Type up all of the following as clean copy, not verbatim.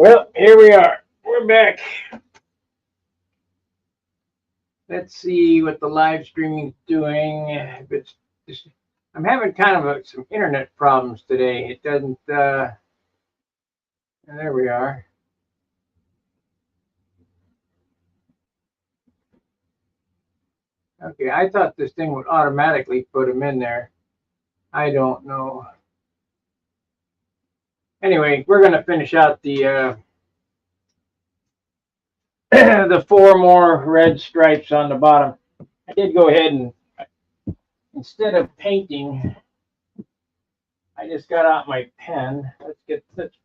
Well, here we are. We're back. Let's see what the live streaming's doing. If it's just, I'm having kind of some internet problems today. It doesn't. There we are. Okay, I thought this thing would automatically put them in there. I don't know. Anyway, we're gonna finish out the the four more red stripes on the bottom. I did go ahead and instead of painting, I just got out my pen. Let's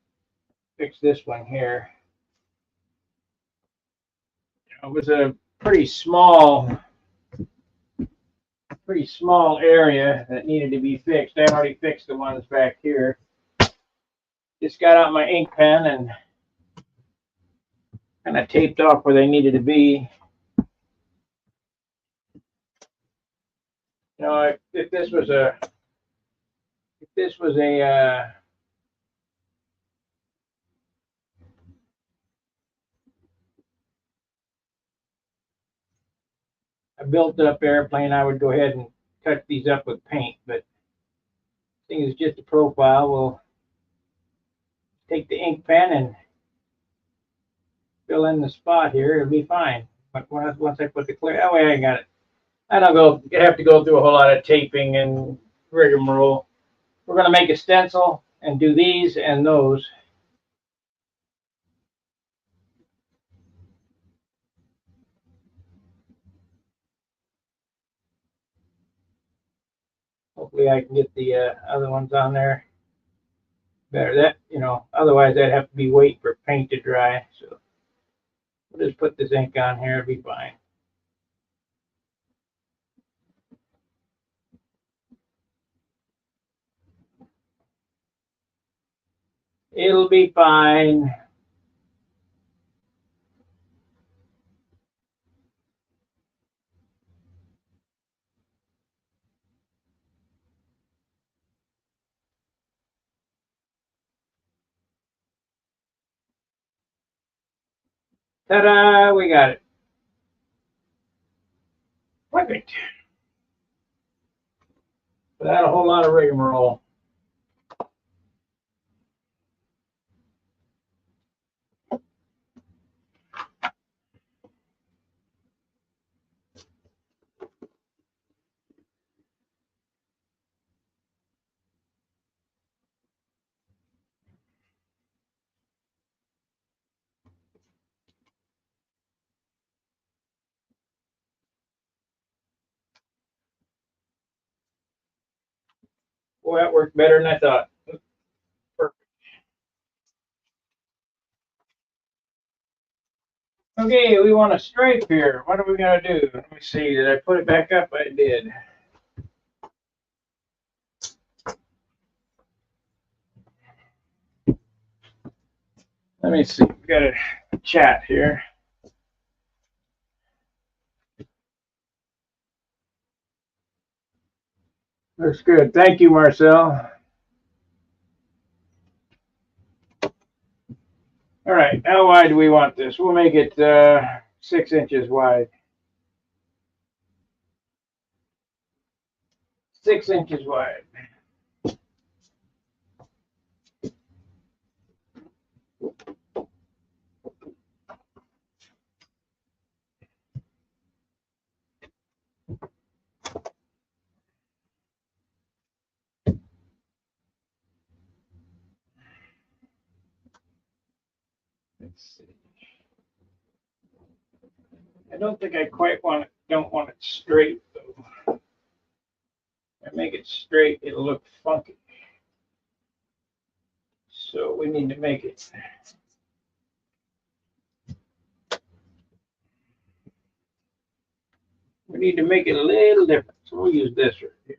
fix this one here. It was a pretty small area that needed to be fixed. I already fixed the ones back here. Just got out my ink pen and kind of taped off where they needed to be. You know, if this was a a built-up airplane, I would go ahead and touch these up with paint. But thing is just a profile. We'll take the ink pen and fill in the spot here. It'll be fine. But once I put the clear, that way I got it. I don't have to go through a whole lot of taping and rigmarole. We're going to make a stencil and do these and those. Hopefully I can get the other ones on there better. That, otherwise I'd have to be waiting for paint to dry. So we'll just put this ink on here. It'll be fine. It'll be fine. Ta-da! We got it. Perfect. Without a whole lot of rigmarole. Boy, that worked better than I thought. Perfect. Okay, we want a stripe here. What are we going to do? Let me see. Did I put it back up? I did. Let me see. We got a chat here. Looks good. Thank you, Marcel. All right. How wide do we want this? We'll make it 6 inches wide. 6 inches wide. Let's see. I don't think I quite don't want it straight though. If I make it straight, it'll look funky. So we need to make it. We need to make it a little different. So we'll use this right here.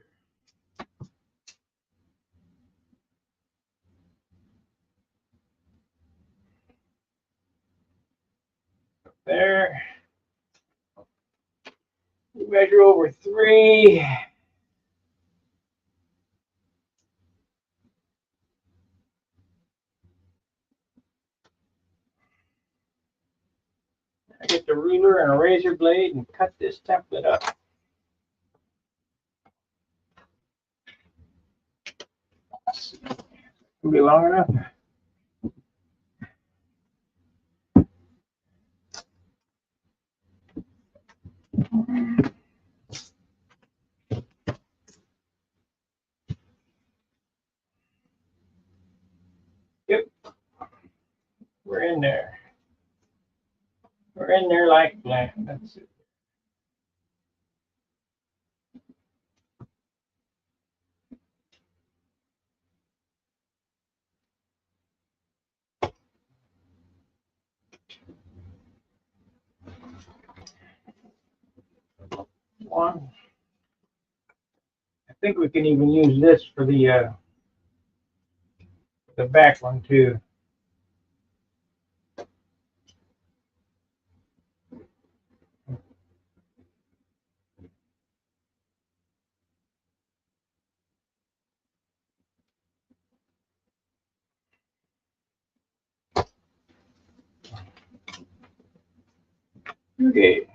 There. We measure over 3. get the ruler and a razor blade and cut this template up. Will be long enough. Yep, we're in there. We're in there like planned. That's it. One. I think we can even use this for the back one too. Okay.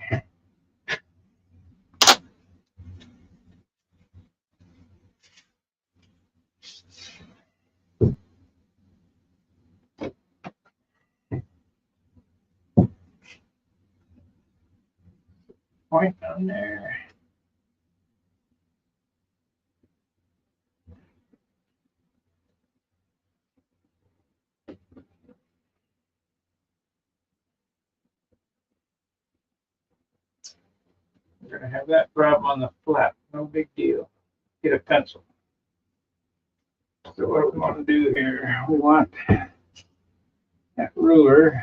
Point on there. We're gonna have that problem on the flap. No big deal. Get a pencil. So what we want to do here, we want that ruler.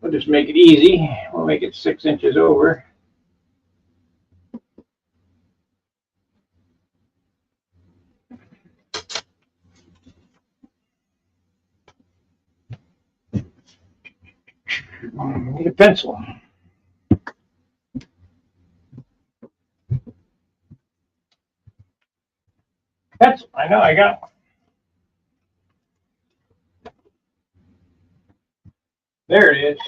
We'll just make it easy. We'll make it 6 inches over. Need a pencil. Pencil, I know, I got one. There it is.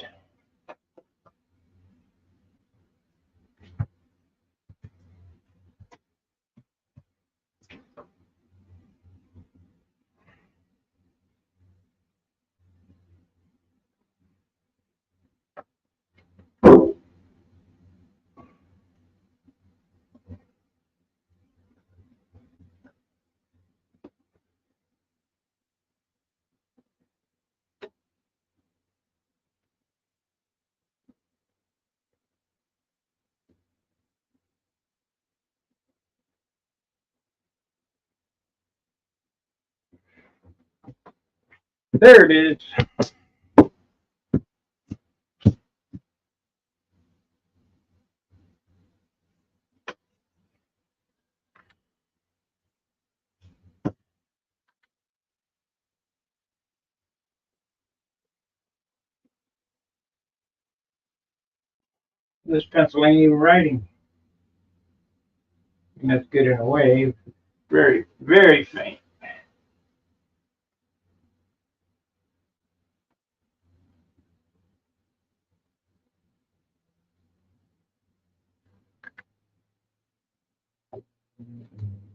There it is. This pencil ain't even writing. And that's good in a way. Very, very faint.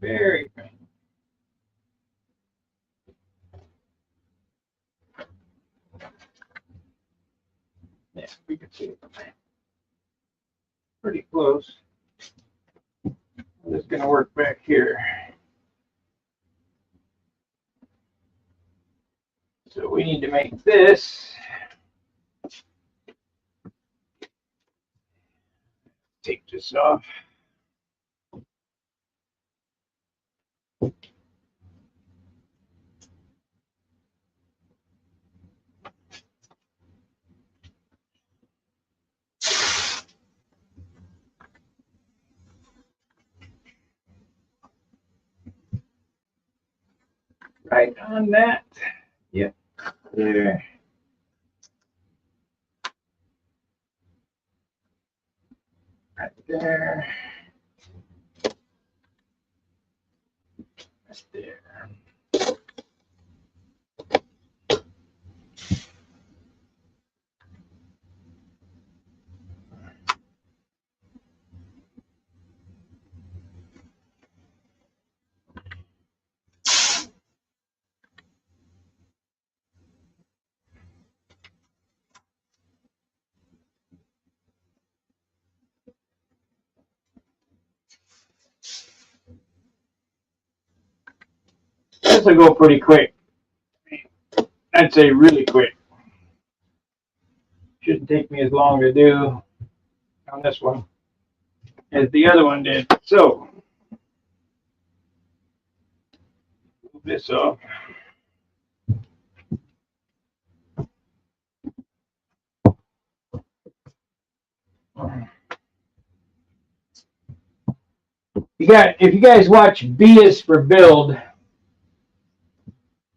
Very faint. Yeah, we can see it. Pretty close. This is going to work back here. So we need to make this. Take this off. Right on that. Yep. There. Right there. Right there. This will go pretty quick. I'd say really quick. Shouldn't take me as long to do on this one as the other one did. So, move this off. If you guys watch B is for Build,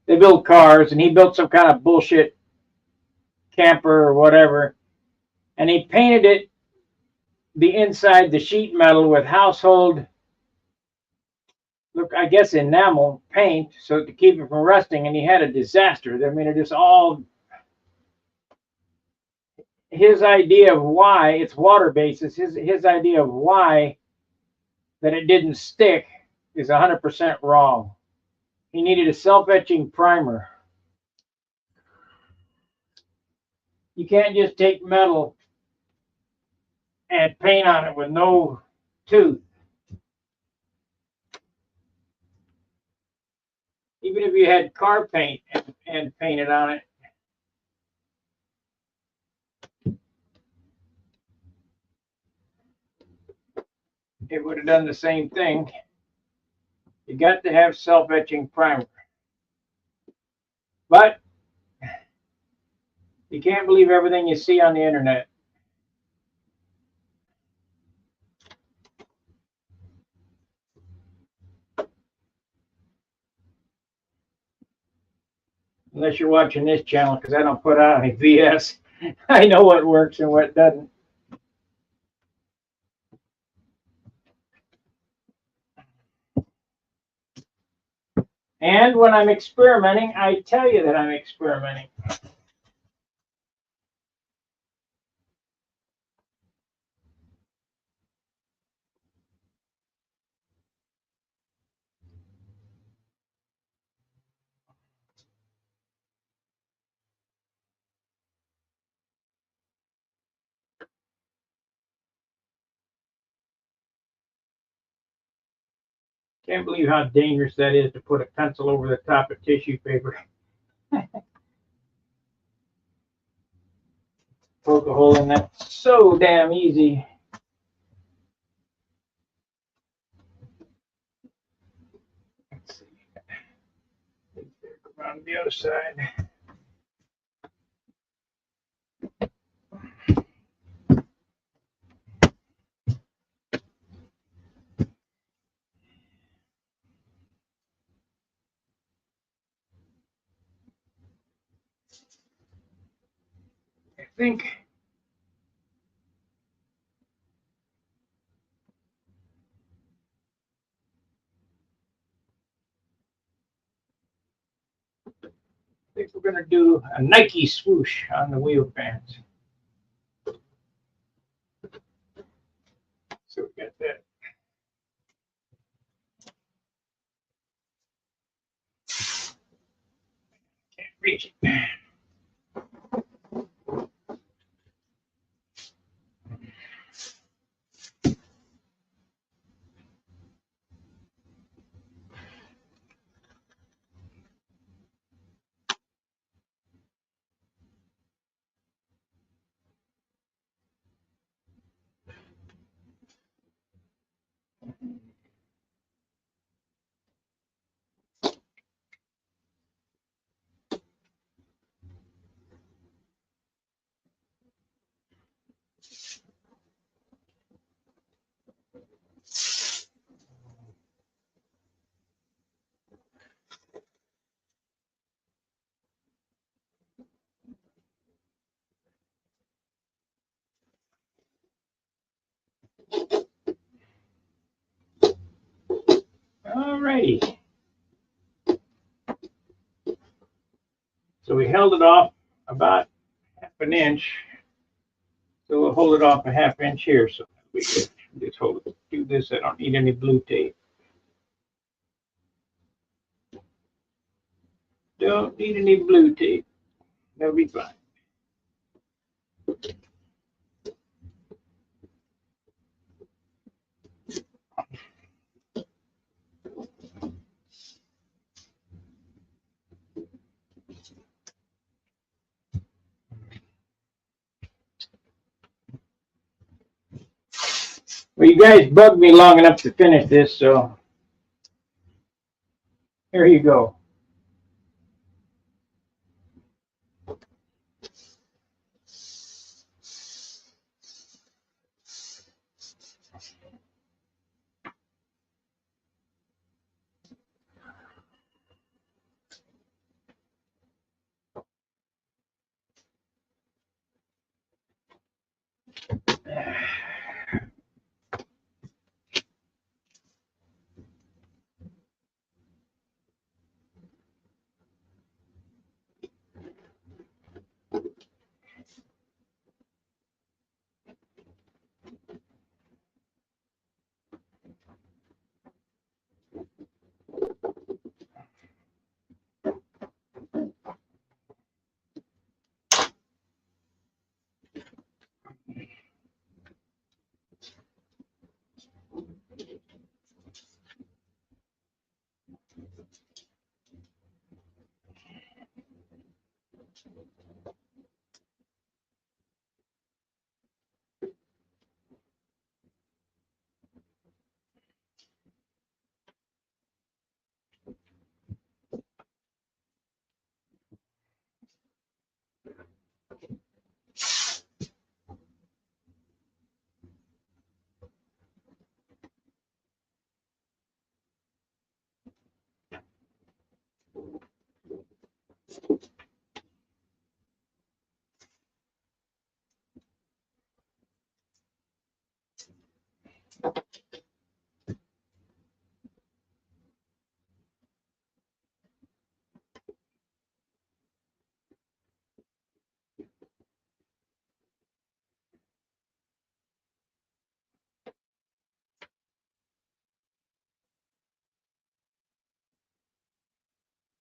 they build cars, and he built some kind of bullshit camper or whatever, and he painted it, the inside, the sheet metal, with household, look, I guess enamel paint, so to keep it from rusting, and he had a disaster. I mean, it just all, his idea of why, it's water-based, his idea of why that it didn't stick is 100% wrong. He needed a self-etching primer. You can't just take metal and paint on it with no tooth. Even if you had car paint and painted on it, it would have done the same thing. You got to have self-etching primer. But you can't believe everything you see on the internet. Unless you're watching this channel, because I don't put out any BS. I know what works and what doesn't. And when I'm experimenting, I tell you that I'm experimenting. Can't believe how dangerous that is to put a pencil over the top of tissue paper. Poke a hole in that so damn easy. Let's see. Go around the other side. I think we're going to do a Nike swoosh on the wheel fans. So we got that. Can't reach it. Alrighty. So we held it off about half an inch. So we'll hold it off a half inch here. So we can just hold it. Do this. I don't need any blue tape. Don't need any blue tape. That'll be fine. Well, you guys bugged me long enough to finish this, so here you go.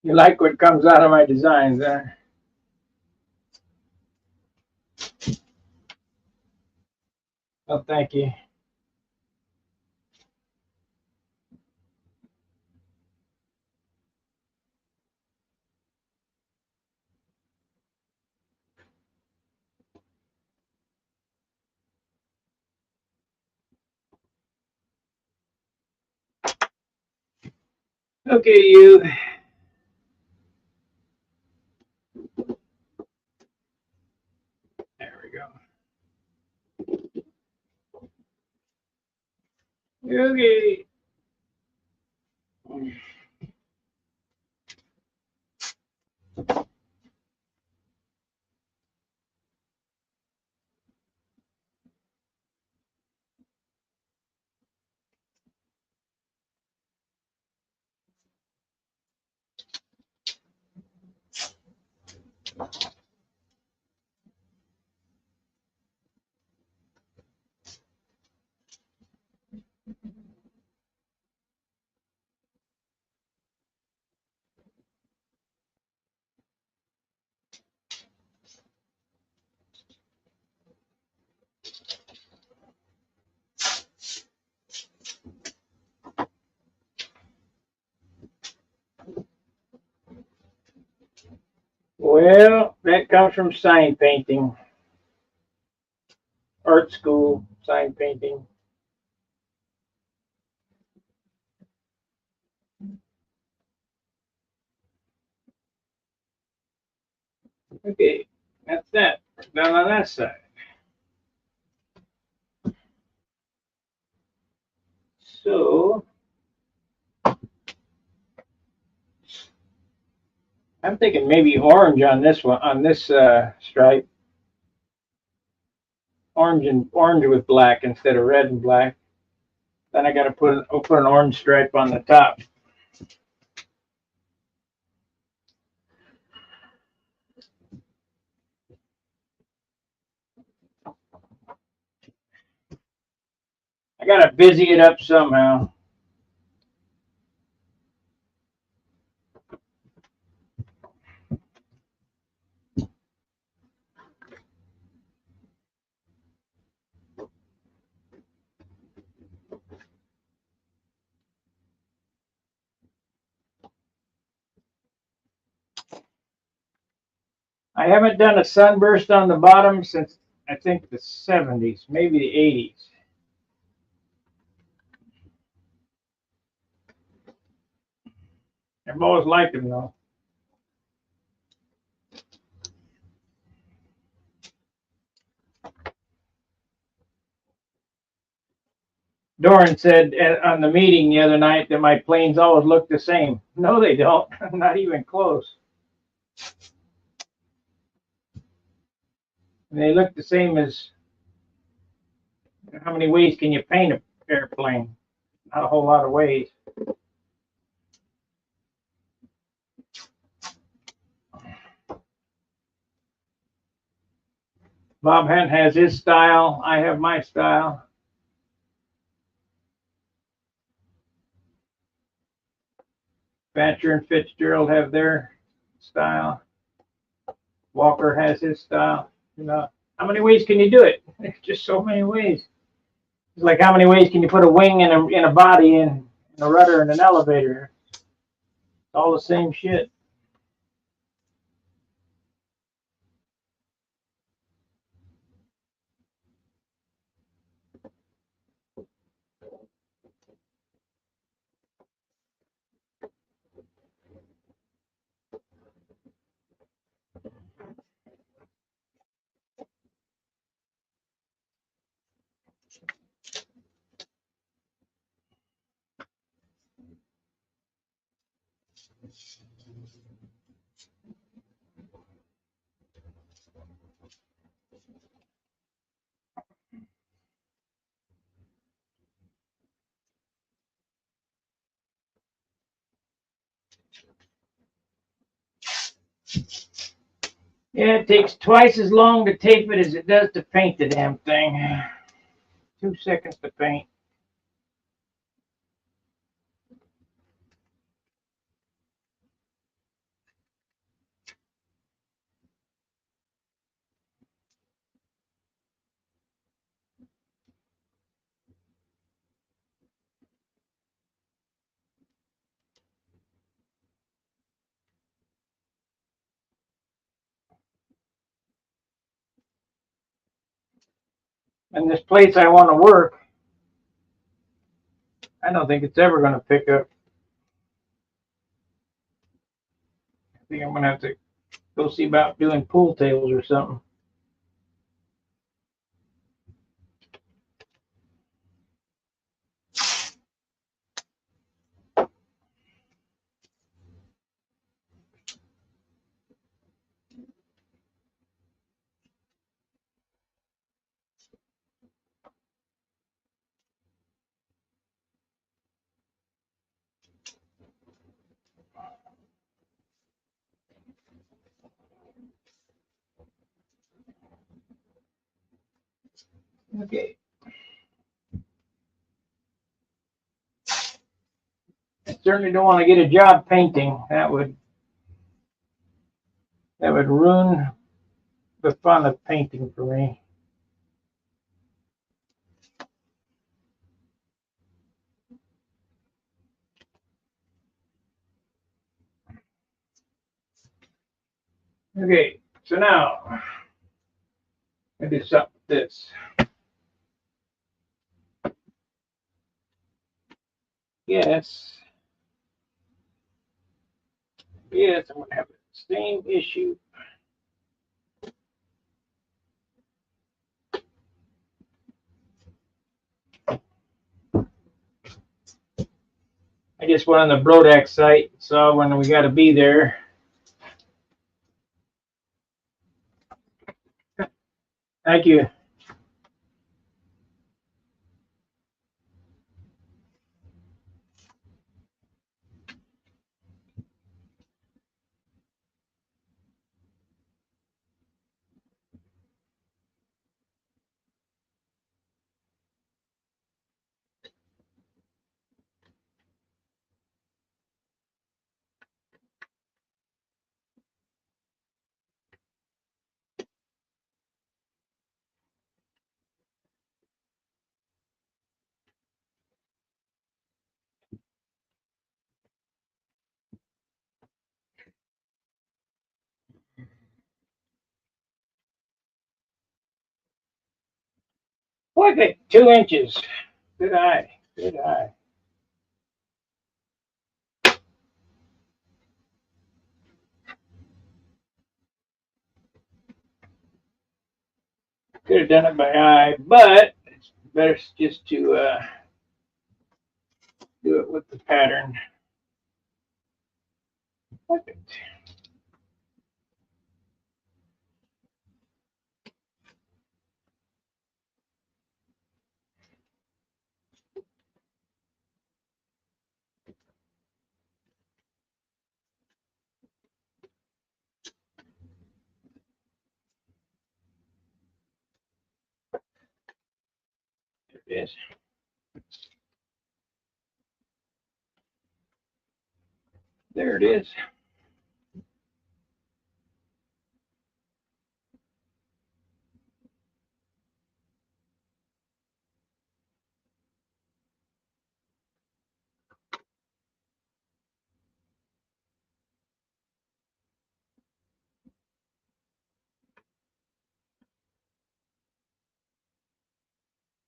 You like what comes out of my designs, huh? Oh, thank you. Okay, you. There we go. Okay. Well, that comes from sign painting, art school, sign painting. Okay, that's that. Down on that side. So I'm thinking maybe orange on this one, on this stripe. Orange with black instead of red and black. Then I got to put an orange stripe on the top. I got to busy it up somehow. I haven't done a sunburst on the bottom since I think the 70s, maybe the 80s. I've always liked them though. Doran said on the meeting the other night that my planes always look the same. No, they don't. Not even close. And they look the same as how many ways can you paint an airplane? Not a whole lot of ways. Bob Hunt has his style. I have my style. Thatcher and Fitzgerald have their style. Walker has his style. You know, how many ways can you do it? There's just so many ways. It's like how many ways can you put a wing in a body and a rudder and an elevator? It's all the same shit. Yeah, it takes twice as long to tape it as it does to paint the damn thing. 2 seconds to paint. And this place I want to work, I don't think it's ever going to pick up. I think I'm going to have to go see about doing pool tables or something. Okay. I certainly don't want to get a job painting. That would ruin the fun of painting for me. Okay, so now I do something with this. Yes. Yes, I'm going to have the same issue. I just went on the Brodax site, saw when we got to be there. Thank you. Look at 2 inches. Good eye. Good eye. have done it by eye, but it's better just to do it with the pattern. Perfect. There it is. There it is.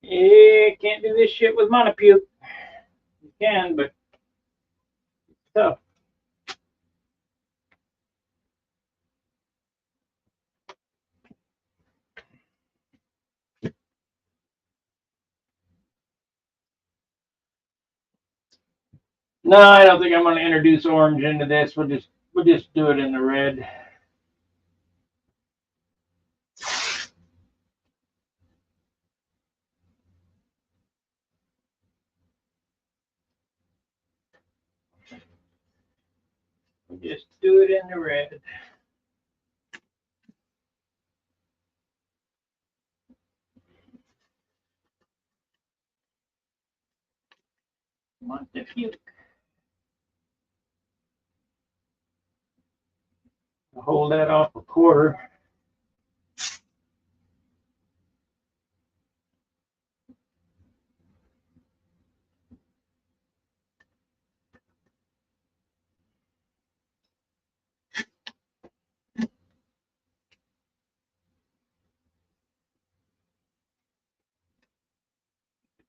Yeah, can't do this shit with monopuke. You can, but it's tough. No, I don't think I'm going to introduce orange into this. We'll just do it in the red. We'll just do it in the red. Montefiore. Hold that off a quarter.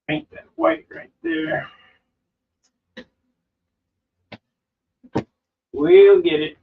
Paint that white right there. We'll get it.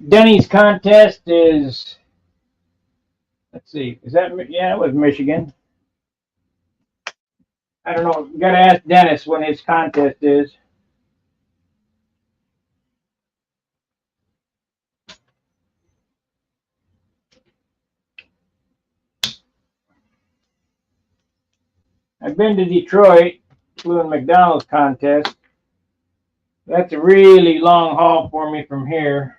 Denny's contest is, let's see, is that, yeah, it was Michigan. I don't know. You got to ask Dennis when his contest is. I've been to Detroit, flew in McDonald's contest. That's a really long haul for me from here.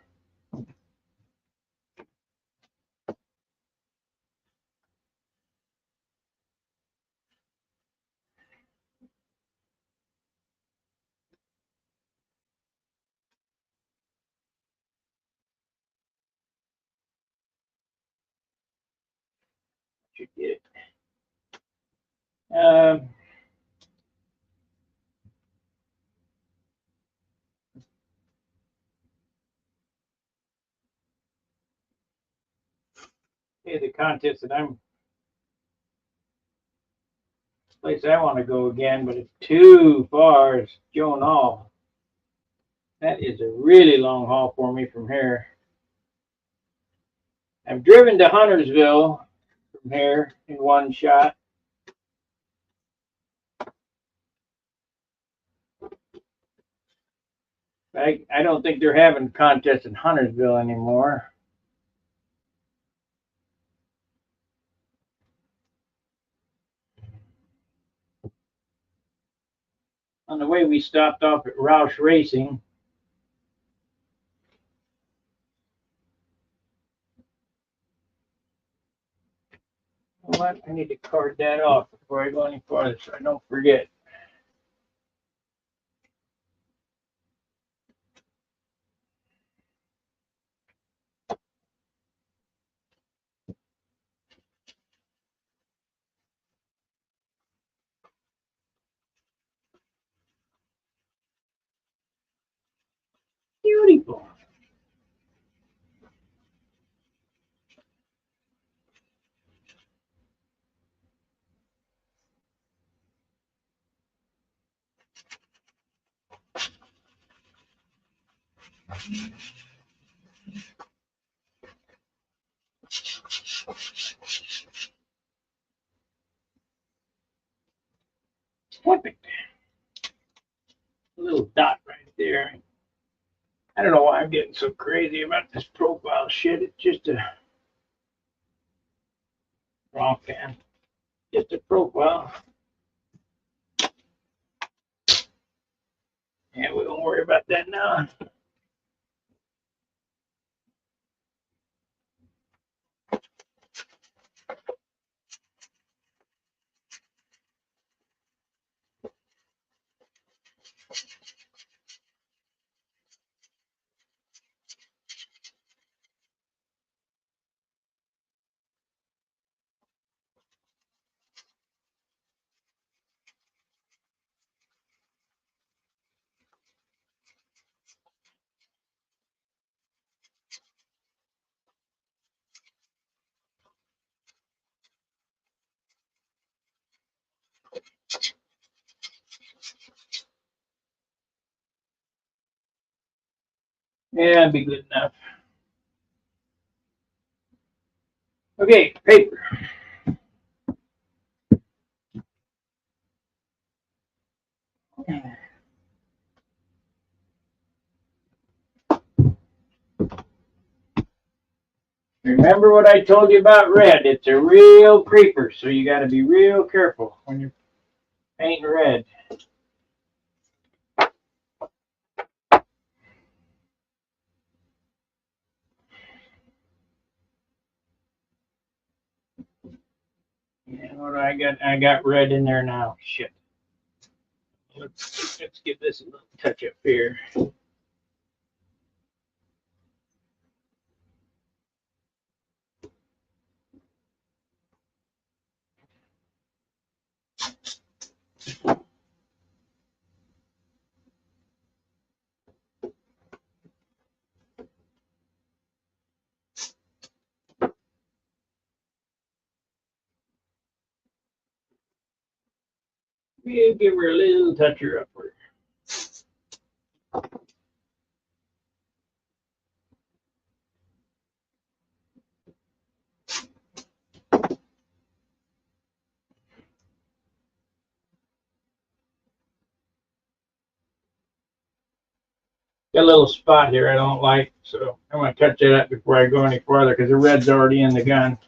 Should get it. Okay, the contest that place I want to go again, but it's too far. It's Joan Hall. That is a really long haul for me from here. I've driven to Huntersville from here in one shot. I don't think they're having contests in Huntersville anymore. On the way, we stopped off at Roush Racing. What? I need to card that off before I go any farther so I don't forget. Perfect. A little dot right there. I don't know why I'm getting so crazy about this profile shit. It's just a wrong can. Just a profile. Yeah, we won't worry about that now. Yeah, it'd be good enough. Okay, paper. Remember what I told you about red. It's a real creeper, so you got to be real careful when you're painting red. Yeah, what do I got? I got red in there now. Shit. Let's give this a little touch up here. We'll give her a little toucher upward. Got a little spot here I don't like, so I'm going to touch that up before I go any farther because the red's already in the gun.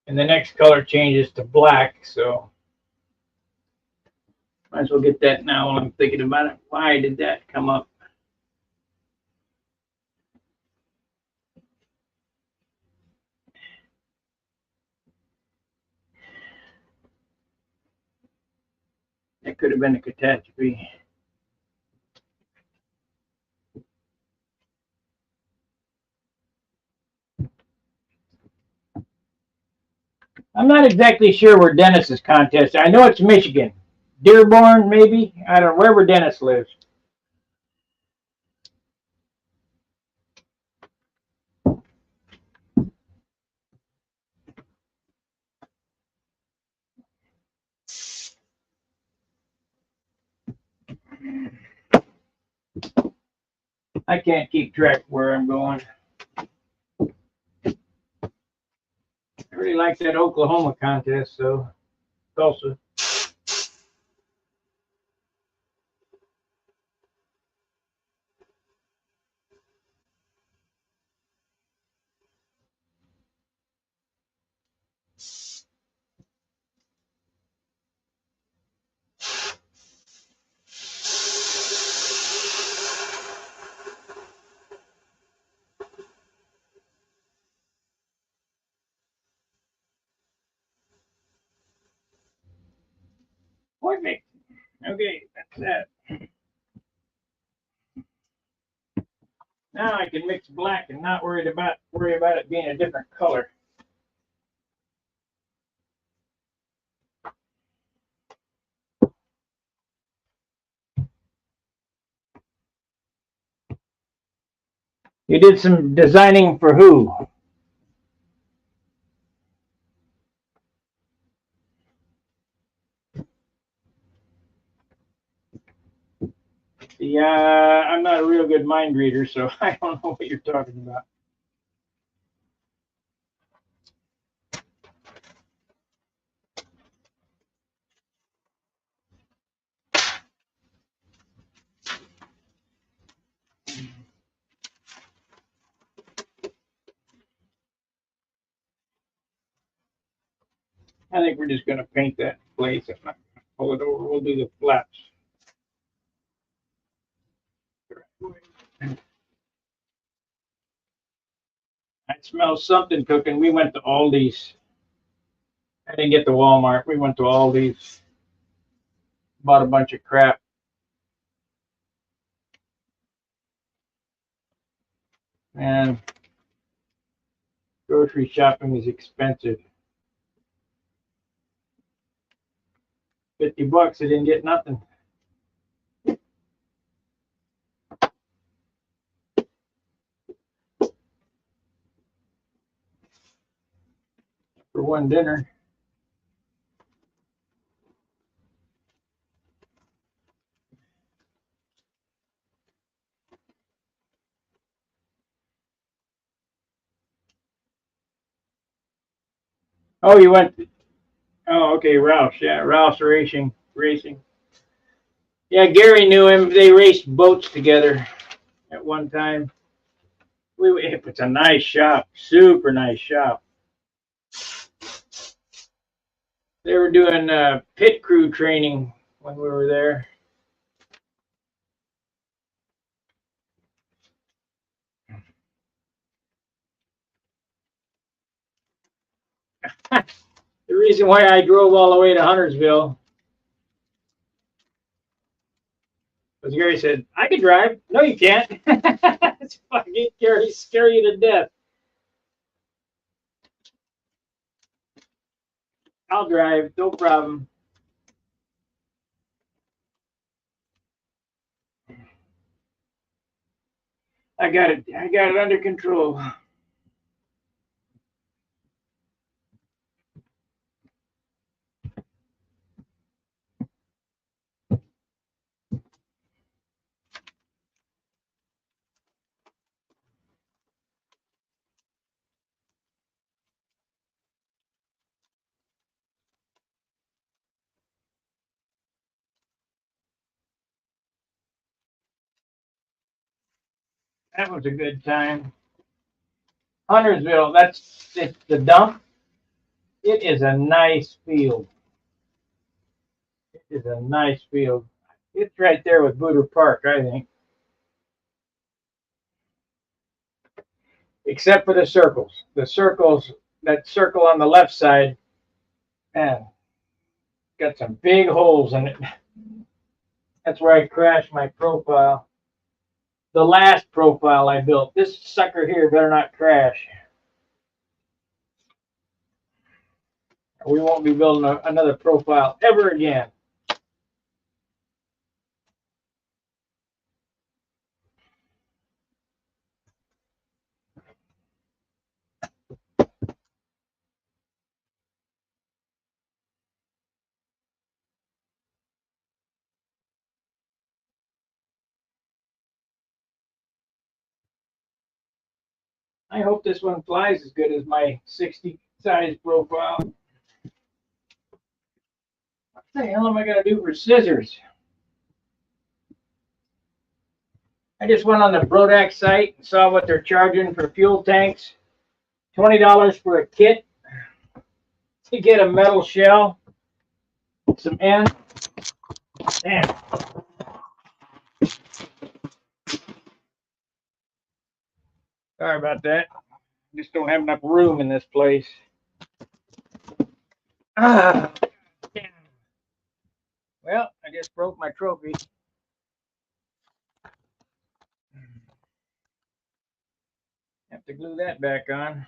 And the next color changes to black, so might as well get that now while I'm thinking about it. Why did that come up? That could have been a catastrophe. I'm not exactly sure where Dennis's contest. I know it's Michigan. Dearborn, maybe? I don't know, wherever Dennis lives. I can't keep track of where I'm going. I really like that Oklahoma contest, so Tulsa. Perfect. Okay, that's that. Now I can mix black and not worry about it being a different color. You did some designing for who? I'm not a real good mind reader, so I don't know what you're talking about. I think we're just going to paint that place. I'm not going to pull it over. We'll do the flaps. I smell something cooking. We went to Aldi's. I didn't get to Walmart. We went to Aldi's. Bought a bunch of crap. And grocery shopping is expensive. $50, I didn't get nothing. For one dinner. Oh, you went. Oh, okay, Roush. Yeah, Roush Racing. Yeah, Gary knew him. They raced boats together at one time. It's a nice shop, super nice shop. They were doing pit crew training when we were there. The reason why I drove all the way to Huntersville was Gary said, I can drive. No, you can't. It's fucking scare you to death. I'll drive, no problem. I got it under control. That was a good time. Huntersville, it's the dump. It is a nice field. It is a nice field. It's right there with Booter Park, I think. Except for the circles. The circles, that circle on the left side, man, got some big holes in it. That's where I crashed my profile. The last profile I built. This sucker here better not crash. We won't be building another profile ever again. I hope this one flies as good as my 60 size profile. What the hell am I going to do for scissors? I just went on the Brodax site and saw what they're charging for fuel tanks. $20 for a kit to get a metal shell, some end. Damn. Sorry about that. Just don't have enough room in this place. Ah, damn. Well, I just broke my trophy. Have to glue that back on.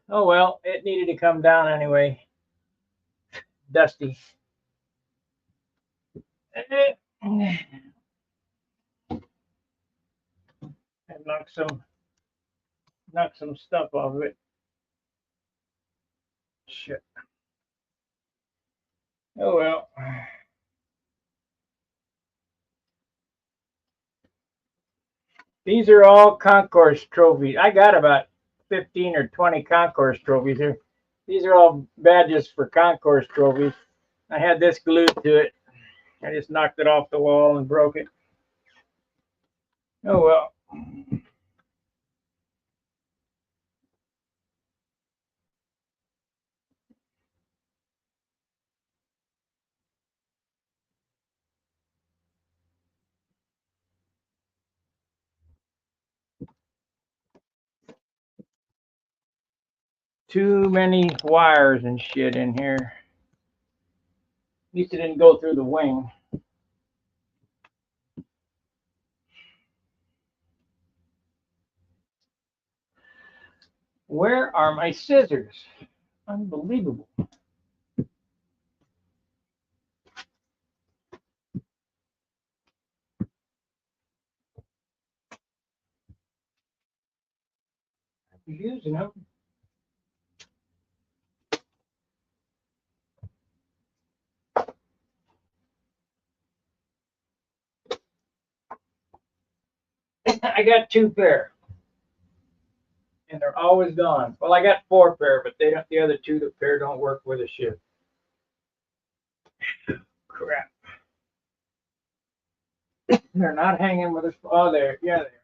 Oh well, it needed to come down anyway. Dusty. And knock some stuff off of it. Shit. Oh well. These are all concourse trophies. I got about 15 or 20 concourse trophies here. These are all badges for concourse trophies. I had this glued to it. I just knocked it off the wall and broke it. Oh well. Too many wires and shit in here. At least it didn't go through the wing. Where are my scissors? Unbelievable. I'm using them. I got 2 pair. And they're always gone. Well, I got 4 pair, but they don't. The other 2 pair don't work with a ship. Crap. They're not hanging with us. Oh, there. Yeah, they are.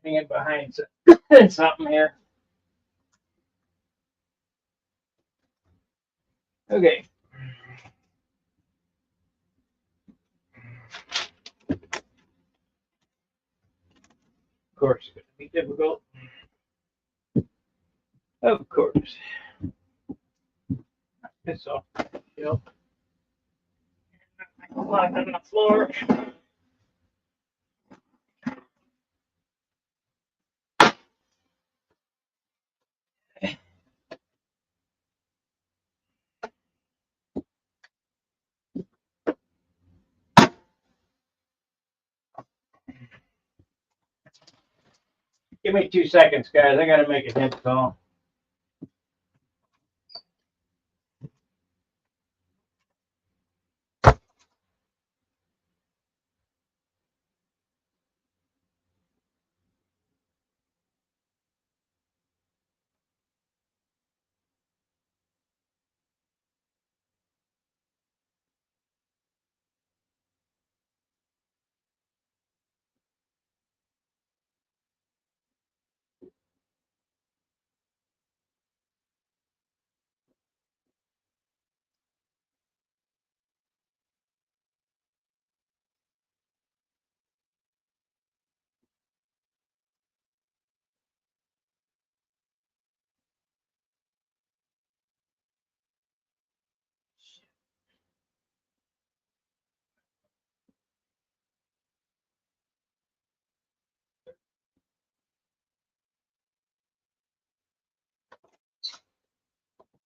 They're hanging behind something here. Okay. Of course, it's going to be difficult. Of course. This off. Yep. Lock on the floor. Give me 2 seconds, guys. I got to make a head call.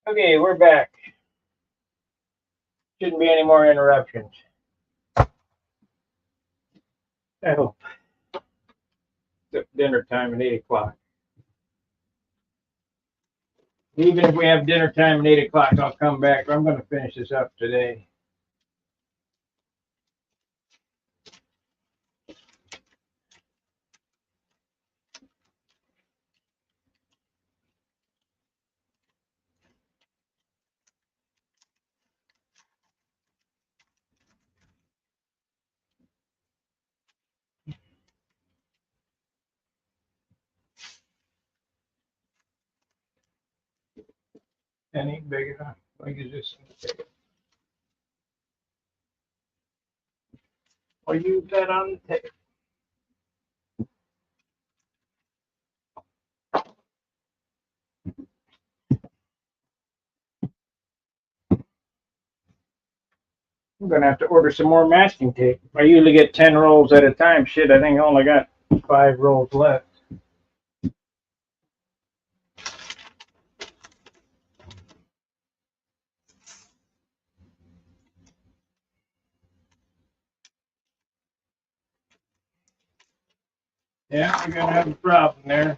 Okay, we're back. Shouldn't be any more interruptions. I hope. It's dinner time at 8 o'clock. Even if we have dinner time at 8 o'clock, I'll come back. I'm going to finish this up today. That ain't big enough. I'll use this one. I'll use that on the table. I'm going to have to order some more masking tape. I usually get 10 rolls at a time. Shit, I think I only got 5 rolls left. Yeah, we're going to have a problem there.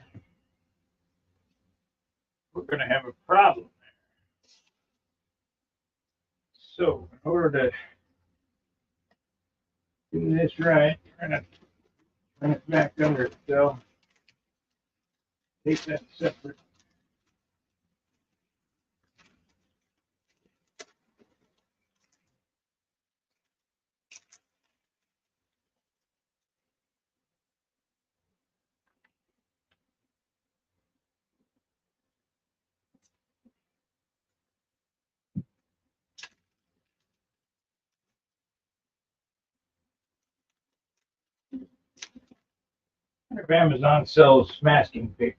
We're going to have a problem there. So, in order to do this right, we're going to Run it back under it, so take that separate. I wonder if Amazon sells masking paper.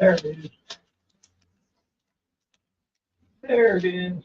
There it is. There it is.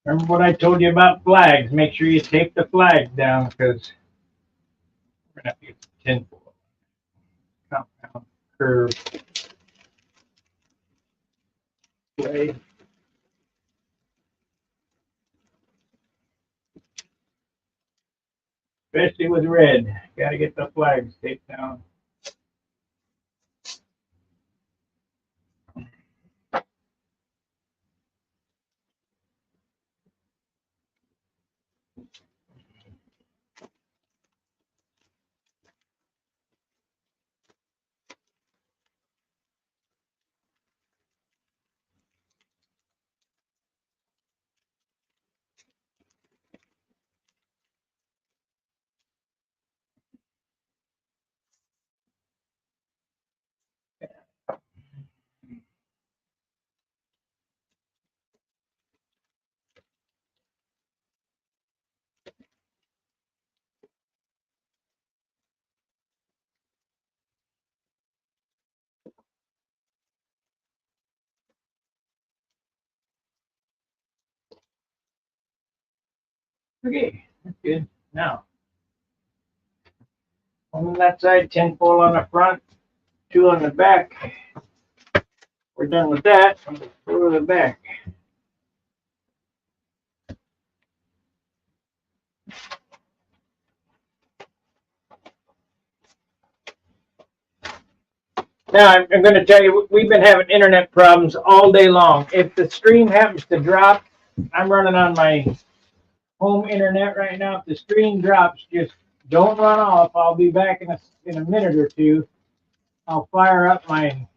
Remember what I told you about flags? Make sure you tape the flag down because we're gonna have to get the tinfoil. Compound curve play. Especially with red. Gotta get the flags taped down. Okay, that's good. Now, on that side, tinfoil on the front, 2 on the back. We're done with that. Go to the back. Now, I'm going to tell you, we've been having internet problems all day long. If the stream happens to drop, I'm running on my home internet right now. If the stream drops, just don't run off. I'll be back in a minute or two. I'll fire up my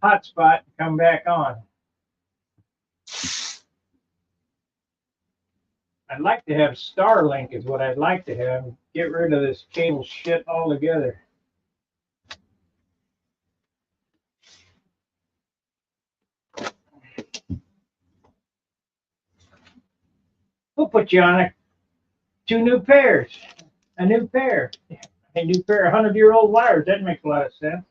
hotspot and come back on. I'd like to have Starlink is what I'd like to have. Get rid of this cable shit altogether. We'll put you on two new pairs. A new pair. A new pair of 100-year-old wires. That makes a lot of sense.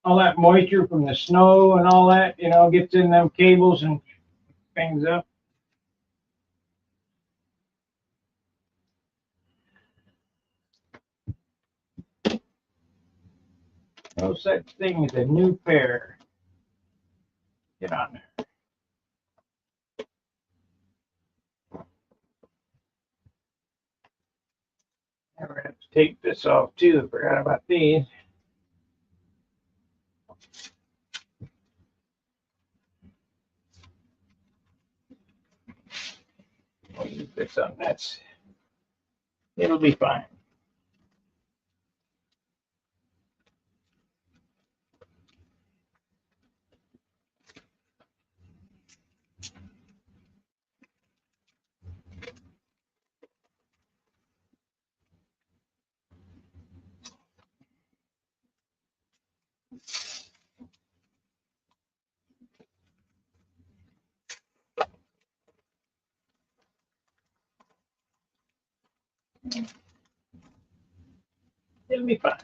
All that moisture from the snow and all that, gets in them cables and things up. No such thing as a new pair. Get on there. We're going to have to take this off too. I forgot about these. We'll use this on that. It'll be fine. It'll be fine.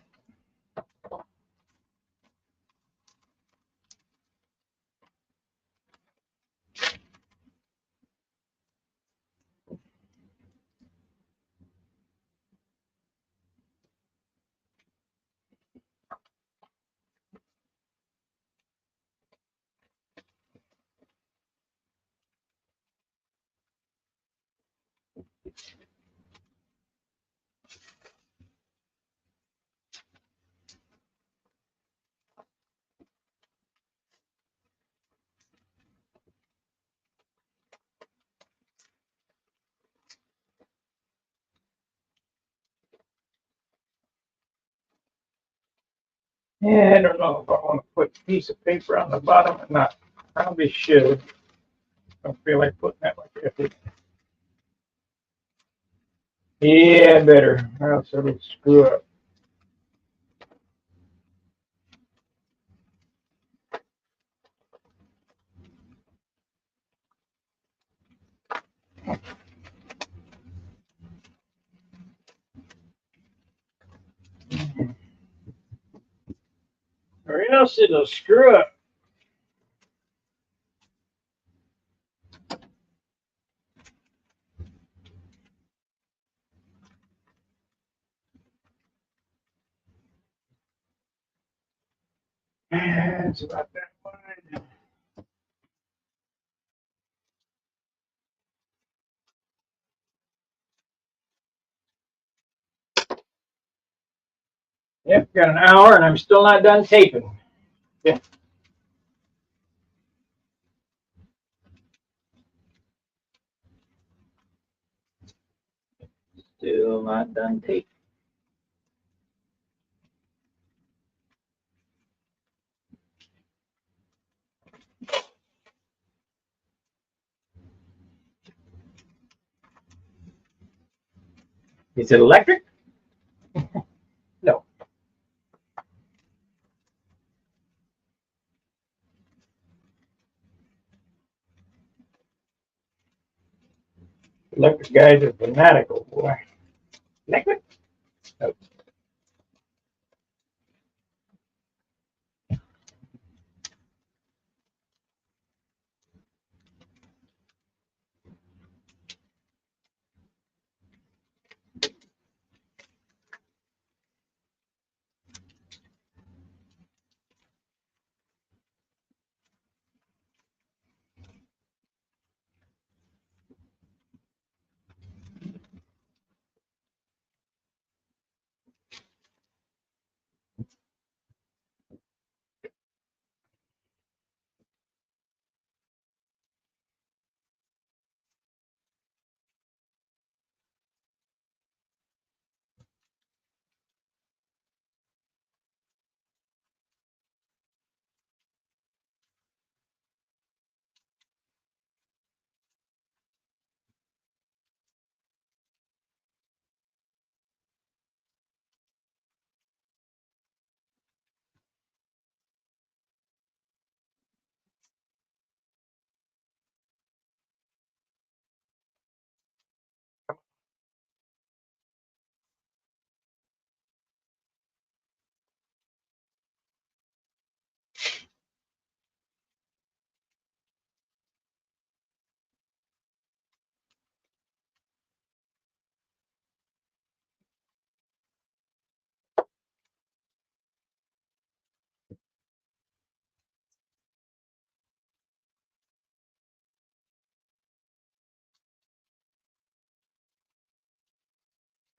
Yeah, I don't know if I want to put a piece of paper on the bottom or not. Probably should. Don't feel like putting that like that. Yeah, better. Or else it'll screw up. Or else it'll screw up. It's about that wide. Yep, got an hour and I'm still not done taping. Yeah. Still not done taping. Is it electric? No. Electric guys are fanatical, boy. Electric? No.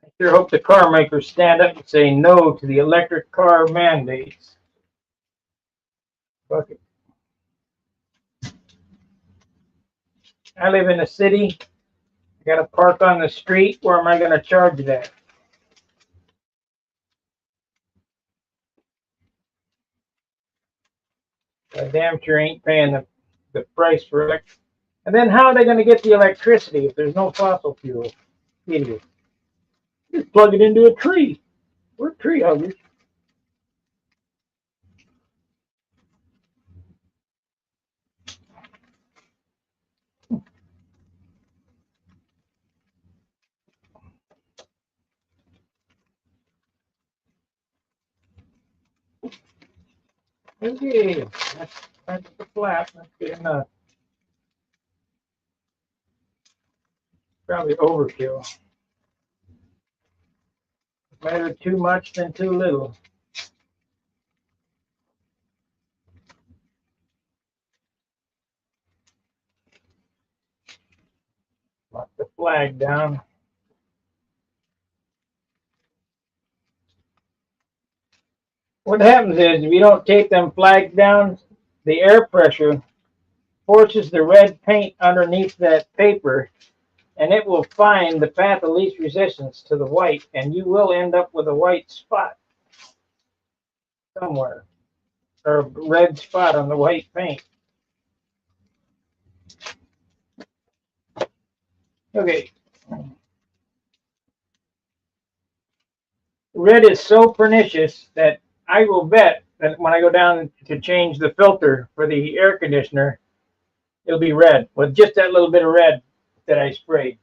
I sure hope the car makers stand up and say no to the electric car mandates. Fuck it. I live in a city. I got to park on the street. Where am I going to charge that? I damn sure ain't paying the price for it. And then how are they going to get the electricity if there's no fossil fuel? Idiot. Just plug it into a tree. We're tree huggers. Okay, that's the flat. That's good enough. Probably overkill. Better too much than too little. Lock the flag down. What happens is if you don't tape them flags down, the air pressure forces the red paint underneath that paper, and it will find the path of least resistance to the white, and you will end up with a white spot somewhere, or a red spot on the white paint. Okay. Red is so pernicious that I will bet that when I go down to change the filter for the air conditioner, it'll be red with just that little bit of red that I sprayed.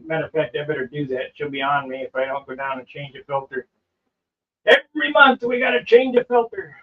Matter of fact, I better do that. She'll be on me if I don't go down and change a filter. Every month we got to change a filter.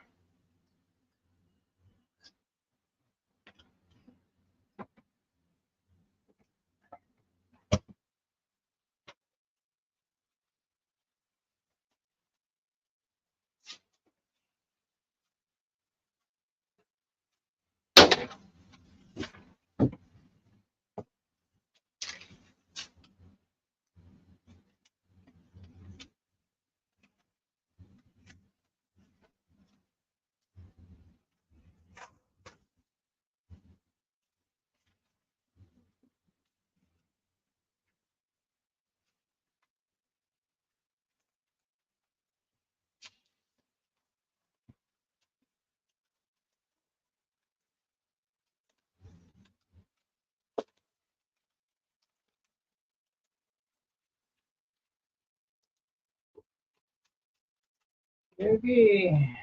Maybe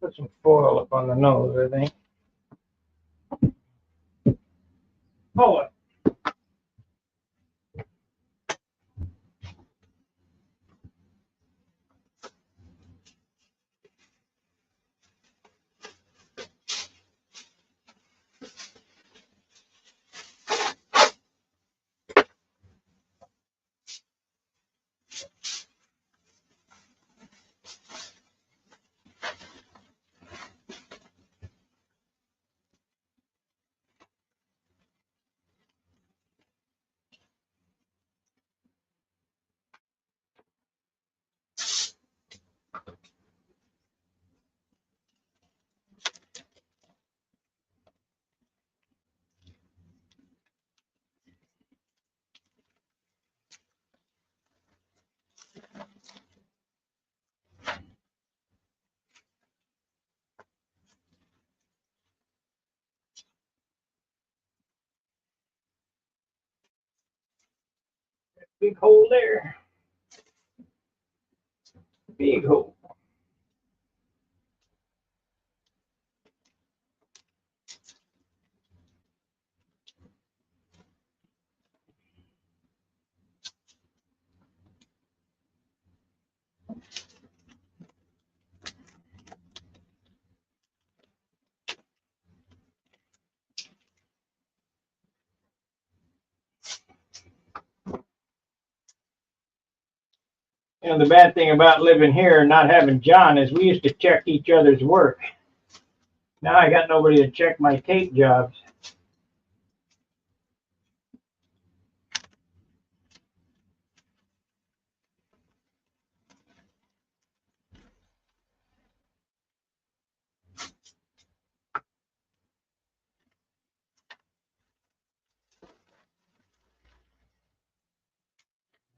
put some foil up on the nose, I think. Oh, big hole there. Big hole. You know, the bad thing about living here and not having John is we used to check each other's work. Now I got nobody to check my tape jobs.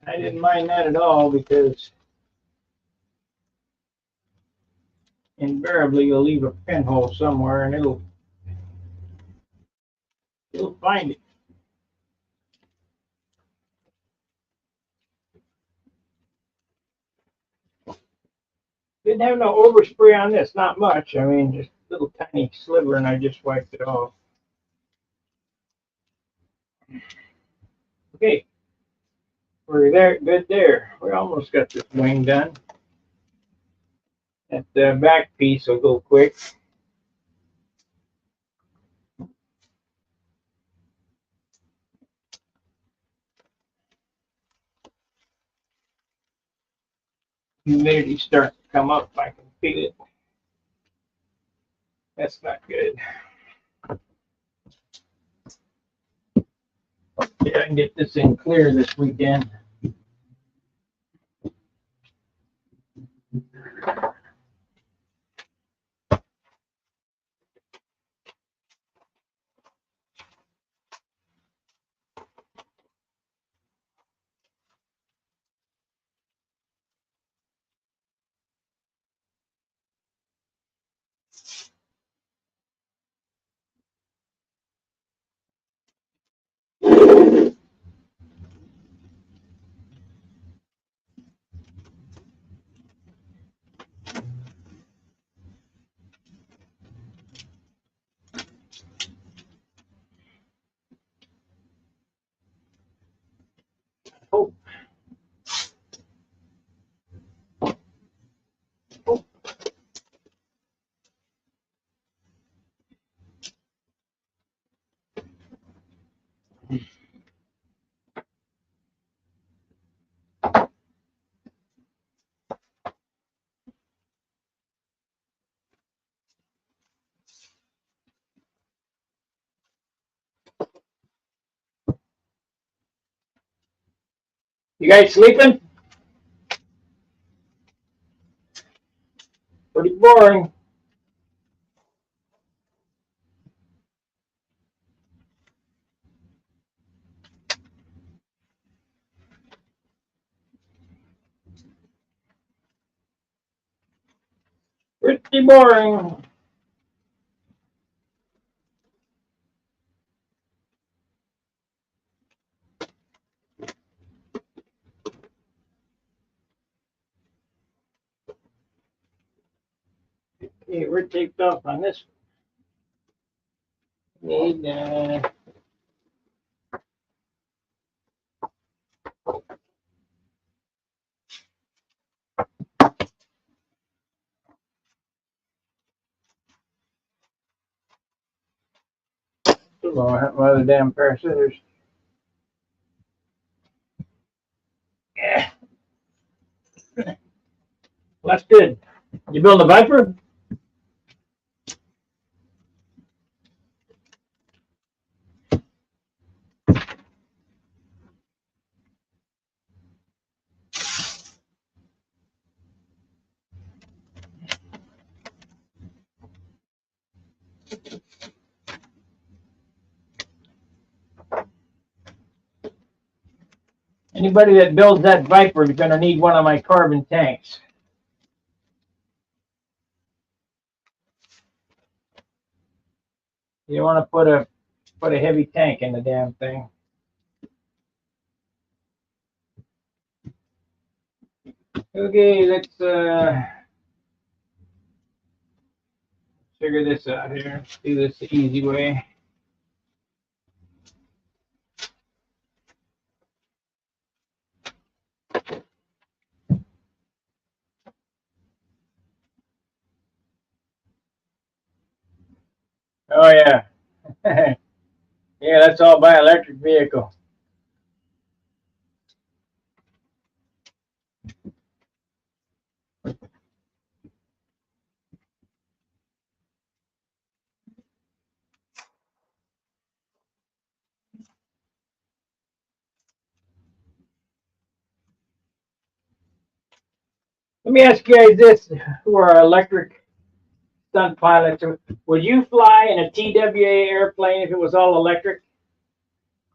I didn't mind that at all because invariably you'll leave a pinhole somewhere and it'll find it. Didn't have no overspray on this, not much. I mean, just a little tiny sliver, and I just wiped it off. Okay, we're there, good there. We almost got this wing done. That back piece will go quick. Humidity starting to come up. I can feel it. That's not good. Yeah, I can get this in clear this weekend. Oh. Oh. You guys sleeping? Pretty boring. Pretty boring. Okay, we're taped off on this. Need another damn pair of scissors. Yeah. Well, that's good. You build a Viper? Anybody that builds that Viper is going to need one of my carbon tanks. You want to put a heavy tank in the damn thing. Okay, let's figure this out here. Let's do this the easy way. Oh yeah. Yeah, that's all by electric vehicle. Let me ask you guys this, who are electric stunt pilots. Would you fly in a TWA airplane if it was all electric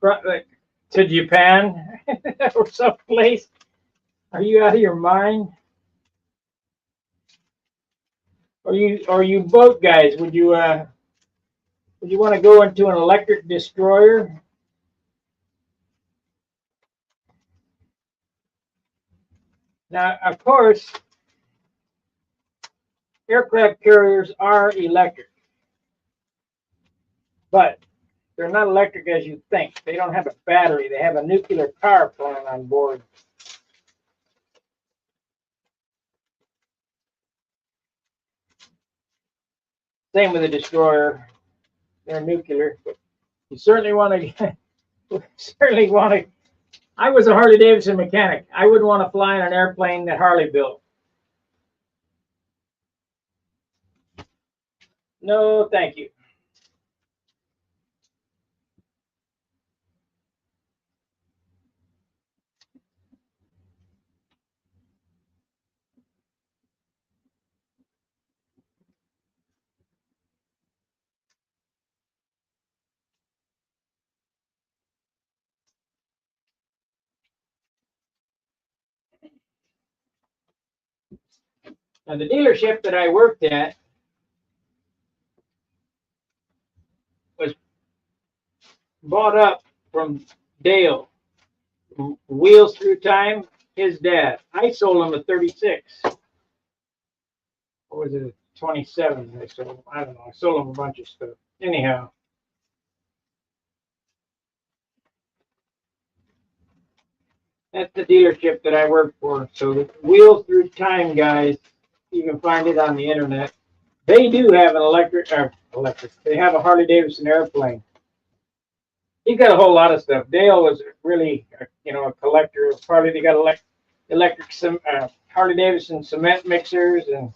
to Japan? or someplace. Are you out of your mind? Or you boat guys? Would you want to go into an electric destroyer? Now, of course, aircraft carriers are electric, but they're not electric as you think. They don't have a battery. They have a nuclear power plant on board. Same with a destroyer. They're nuclear. But you certainly want to, certainly want to. I was a Harley Davidson mechanic. I wouldn't want to fly in an airplane that Harley built. No, thank you. Now, the dealership that I worked at was bought up from Dale, Wheels Through Time, his dad. I sold him a 36. Or was it a 27? I sold him. I don't know. I sold him a bunch of stuff. Anyhow, that's the dealership that I work for. So the Wheels Through Time guys, you can find it on the internet. They do have an electric. They have a Harley Davidson airplane. He's got a whole lot of stuff. Dale was really, a collector of Harley. They got electric Harley Davidson cement mixers and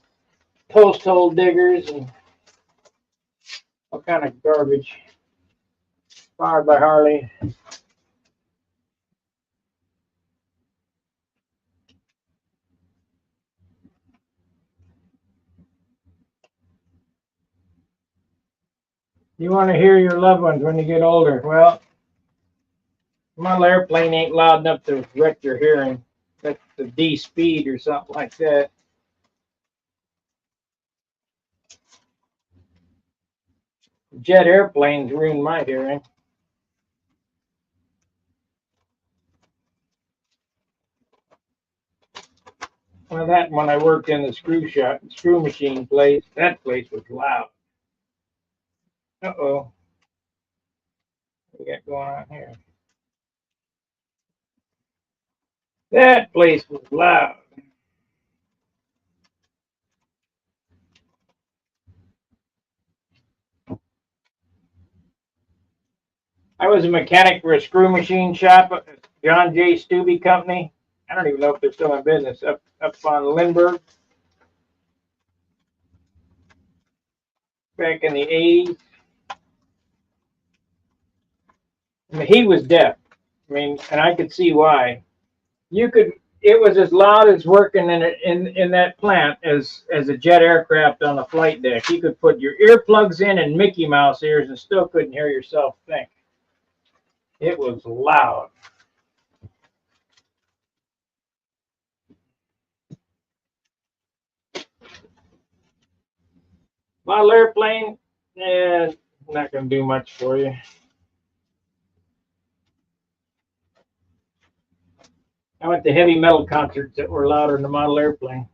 post hole diggers and all kind of garbage. Powered by Harley. You want to hear your loved ones when you get older. Well, model airplane ain't loud enough to wreck your hearing. That's the D speed or something like that. Jet airplanes ruin my hearing. Well, that when I worked in the screw machine place, that place was loud. Uh-oh. What we got going on here? That place was loud. I was a mechanic for a screw machine shop at John J. Stubbe Company. I don't even know if they're still in business. Up on Lindbergh. Back in the 80s. I mean, he was deaf. I mean, and I could see why. It was as loud as working in that plant as a jet aircraft on the flight deck. You could put your earplugs in and Mickey Mouse ears and still couldn't hear yourself think. It was loud. Model airplane, not going to do much for you. I went to heavy metal concerts that were louder than the model airplane.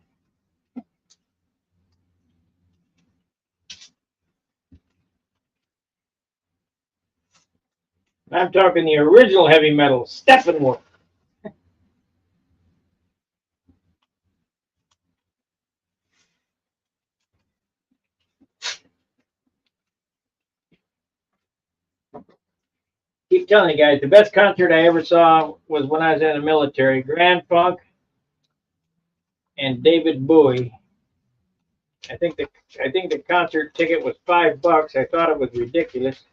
I'm talking the original heavy metal, Steppenwolf. Keep telling you guys, the best concert I ever saw was when I was in the military. Grand Funk and David Bowie. I think the concert ticket was $5. I thought it was ridiculous.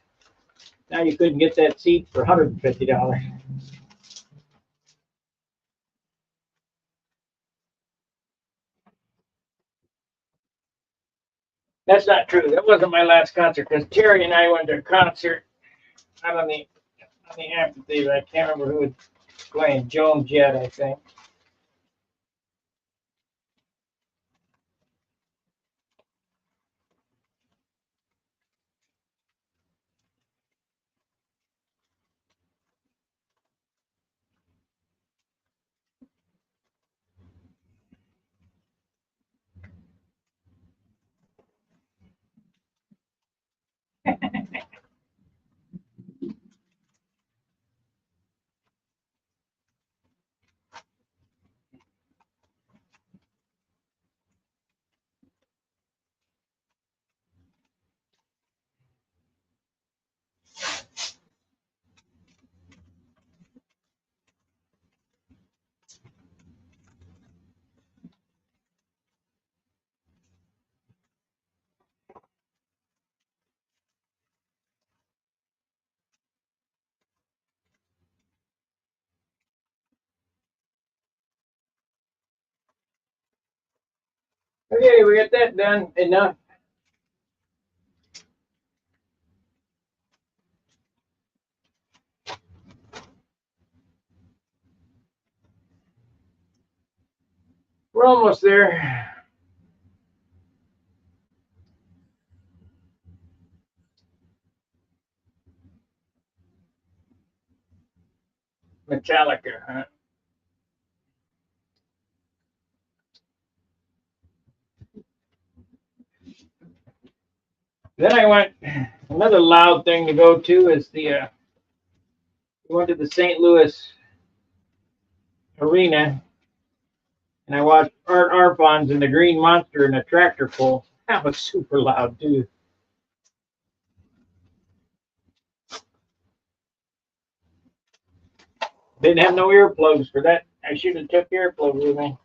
Now you couldn't get that seat for $150. That's not true. That wasn't my last concert because Terry and I went to a concert out on the amphitheater. I can't remember who. Playing Joan Jett, I think. Okay, we got that done. Enough. We're almost there. Metallica, huh? Then I went. Another loud thing to go to is we went to the St. Louis Arena, and I watched Art Arfons and the Green Monster in a tractor pull. That was super loud too. Didn't have no earplugs for that. I should have took earplugs with me.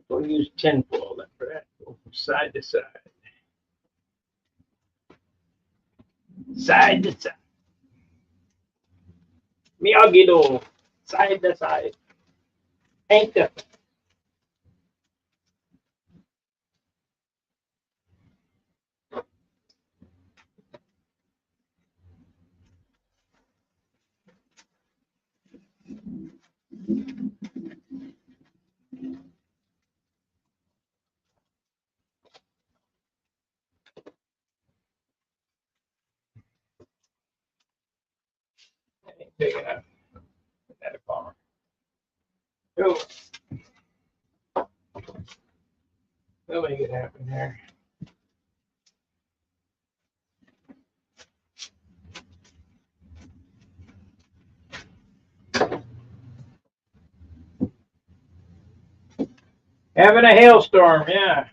We'll use tinfoil for that. Go from side to side. Side to side. Miyagi-Do. Side to side. Ain't the ain't big enough. That a bummer. Oh, we'll make it happen there. Having a hailstorm, yeah.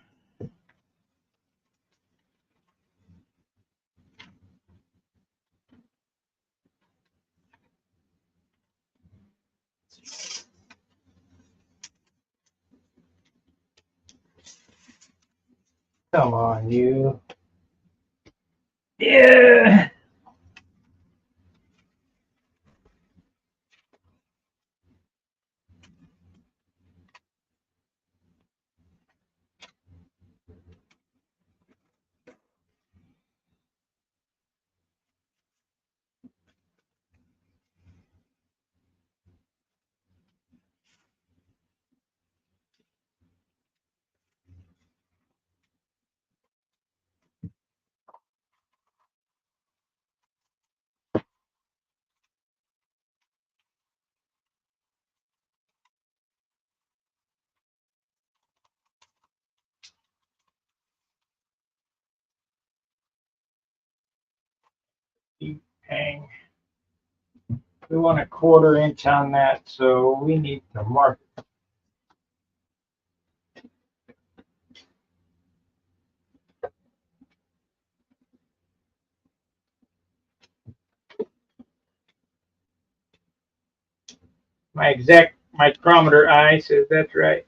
Come on, you. Yeah. Deep hang. We want a 1/4 inch on that, so we need to mark it. My exact micrometer eye says that's right.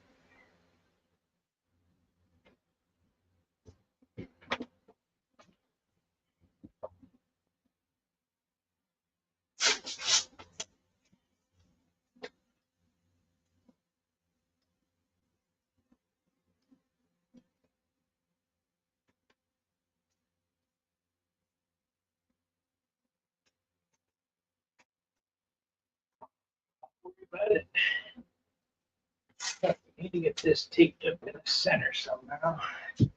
about it. I need to get this taped up in the center somehow. Need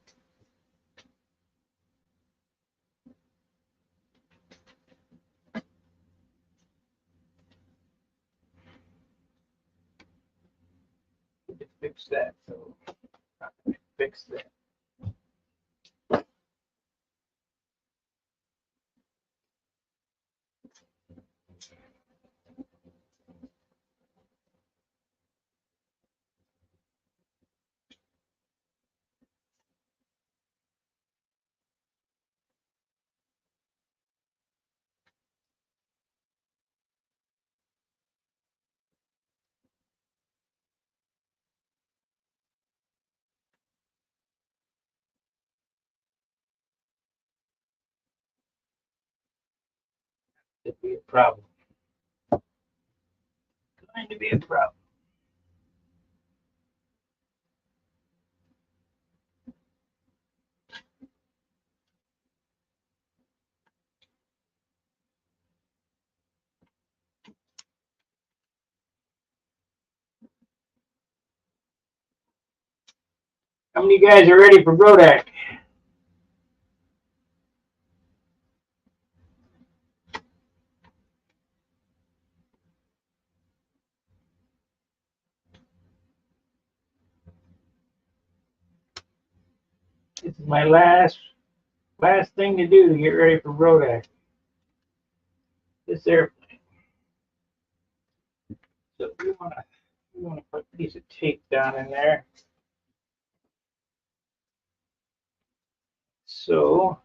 to fix that, so I'm gonna fix that. It'd be a problem. Going to be a problem. How many of you guys are ready for Brodak? This is my last thing to do to get ready for Brodak. This airplane. So we wanna put a piece of tape down in there. So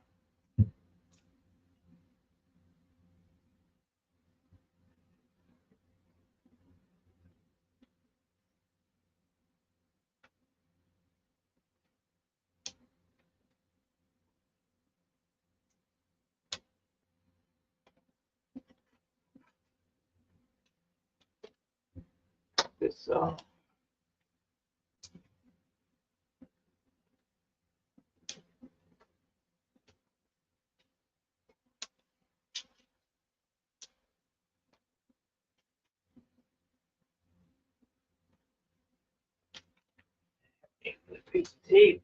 this piece of tape.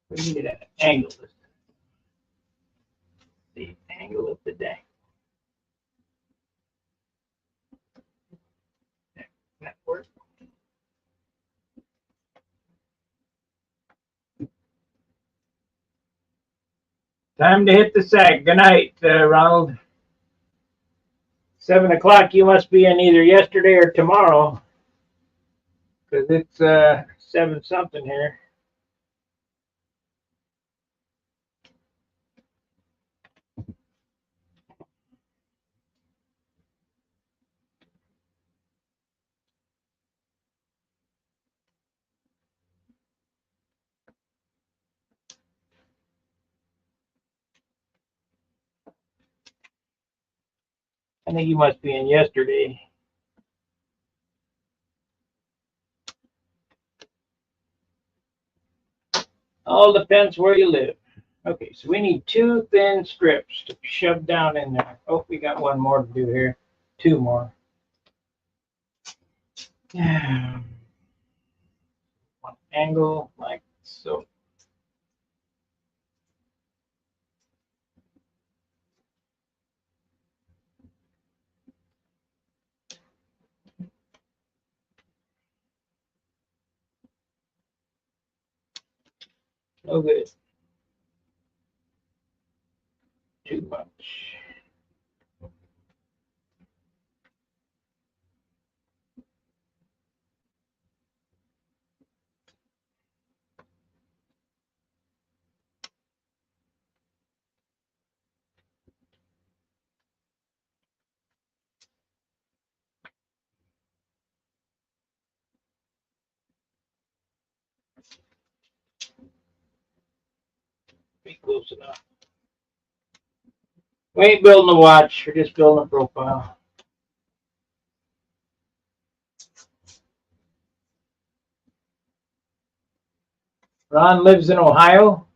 We need an angle. The angle of the day. That work. Time to hit the sack. Good night, Ronald. 7 o'clock. You must be in either yesterday or tomorrow, because it's 7 something here. I think you must be in yesterday. All depends where you live. Okay, so we need 2 thin strips to shove down in there. Oh, we got one more to do here. 2 more. One angle like so. No good. Too much. Be close enough. We ain't building a watch. We're just building a profile. Ron lives in Ohio.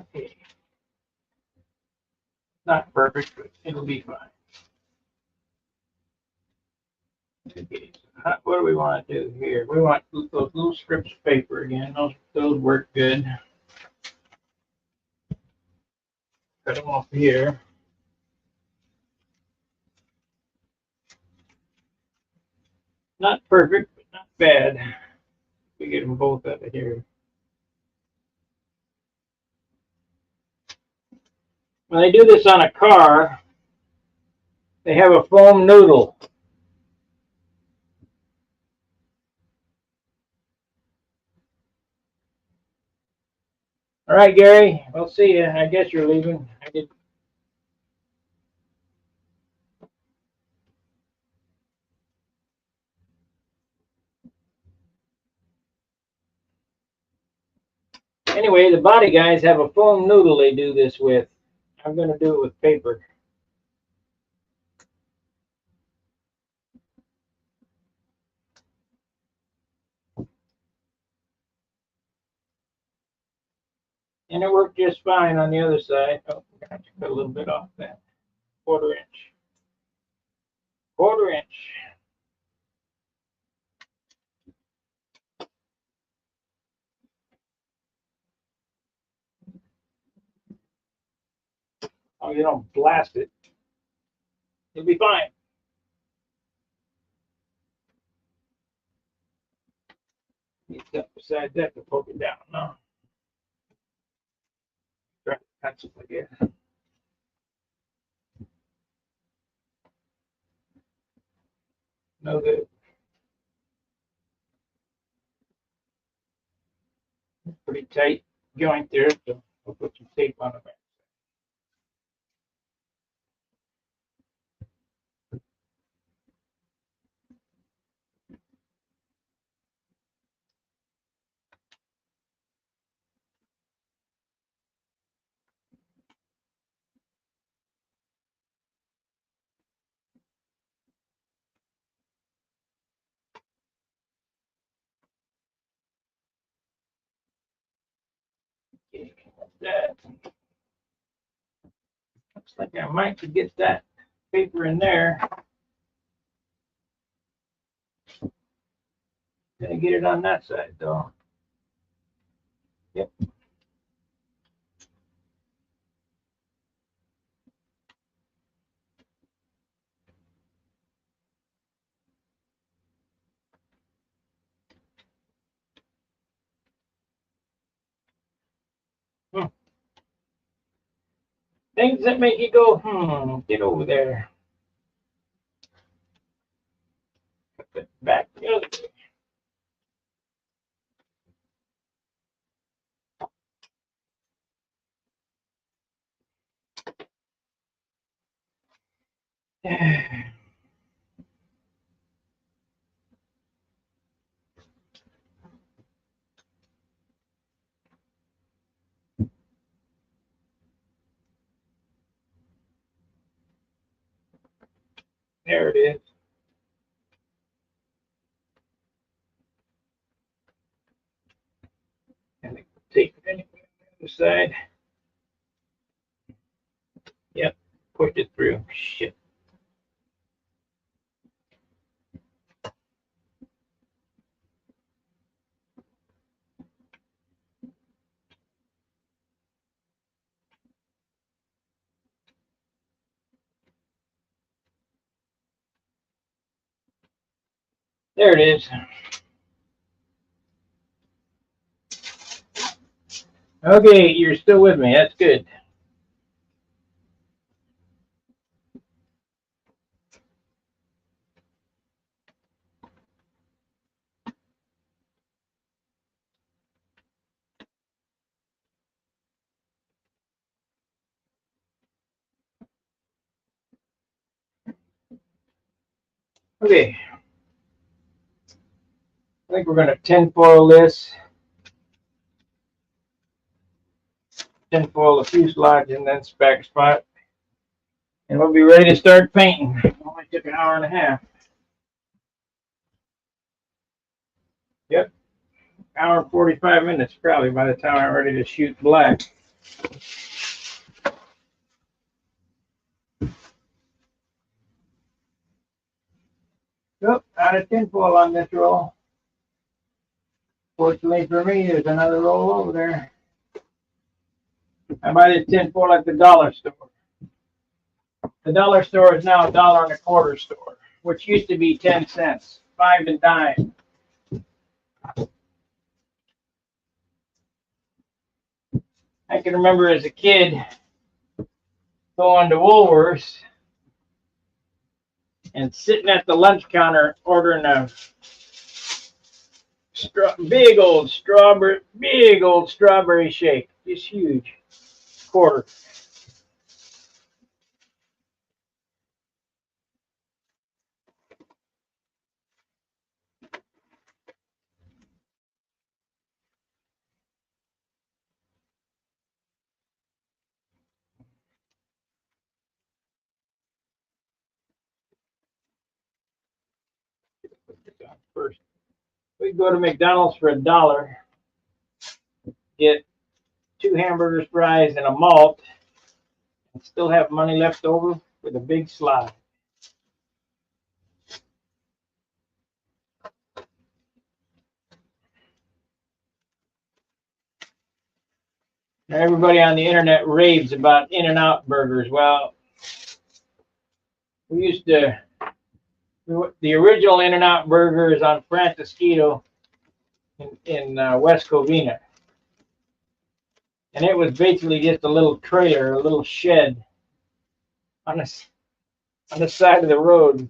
Okay. Not perfect, but it'll be fine. Okay. So what do we want to do here? We want those little strips of paper again. Those work good. Cut them off here. Not perfect, but not bad. We get them both out of here. When they do this on a car, they have a foam noodle. All right, Gary, we'll see you. I guess you're leaving. I did. Anyway, the body guys have a foam noodle they do this with. I'm going to do it with paper. And it worked just fine on the other side. Oh, I have to cut a little bit off that. Quarter inch. Quarter inch. Oh, you don't blast it. It'll be fine. You step beside that to poke it down. No. Try to cut it again. No good. Pretty tight joint there, so we'll put some tape on it. Okay, that. Looks like I might get that paper in there. Gonna get it on that side though. Yep. Things that make you go, get over there. Put it back the other way. There it is. And take it anyway on the other side. Yep, push it through. Shit. There it is. Okay, you're still with me. That's good. Okay. I think we're going to tinfoil this. Tinfoil the fuselage and then spec spot. And we'll be ready to start painting. It only took an hour and a half. Yep. Hour and 45 minutes probably by the time I'm ready to shoot black. Oop, out of tinfoil on this roll. Fortunately for me, there's another roll over there. I buy this tinfoil at the dollar store. The dollar store is now $1.25 store, which used to be 10 cents, 5 and dime. I can remember as a kid going to Woolworths and sitting at the lunch counter ordering a big old strawberry shake, just huge, quarter. First, we go to McDonald's for $1, get 2 hamburgers, fries, and a malt, and still have money left over with a big slide. Now everybody on the internet raves about In-N-Out burgers. Well, the original In-N-Out burger is on Francisquito in West Covina. And it was basically just a little trailer, a little shed on the side of the road.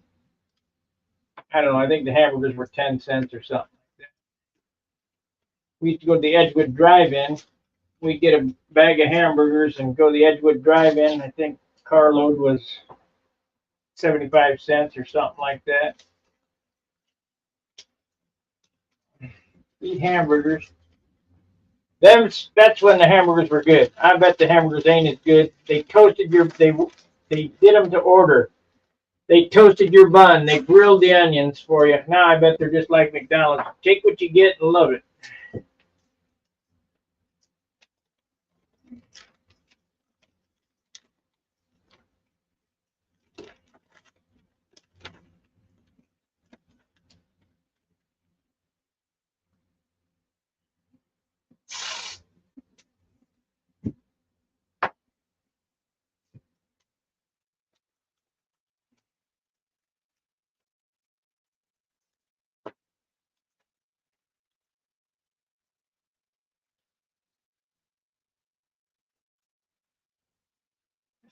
I don't know, I think the hamburgers were 10 cents or something like that. We used to go to the Edgewood Drive-In. We'd get a bag of hamburgers and go to the Edgewood Drive-In. I think carload was 75 cents or something like that. Eat hamburgers. That's when the hamburgers were good. I bet the hamburgers ain't as good. They did them to order. They toasted your bun. They grilled the onions for you. Now I bet they're just like McDonald's. Take what you get and love it.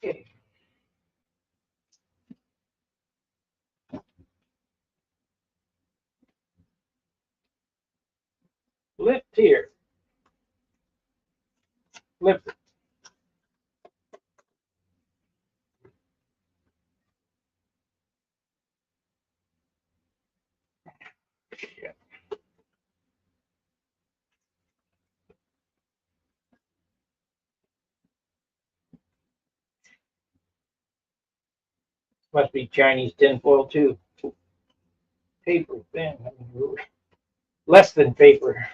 Okay. Lift here. Lift it. Must be Chinese tinfoil too. Paper thin. Less than paper.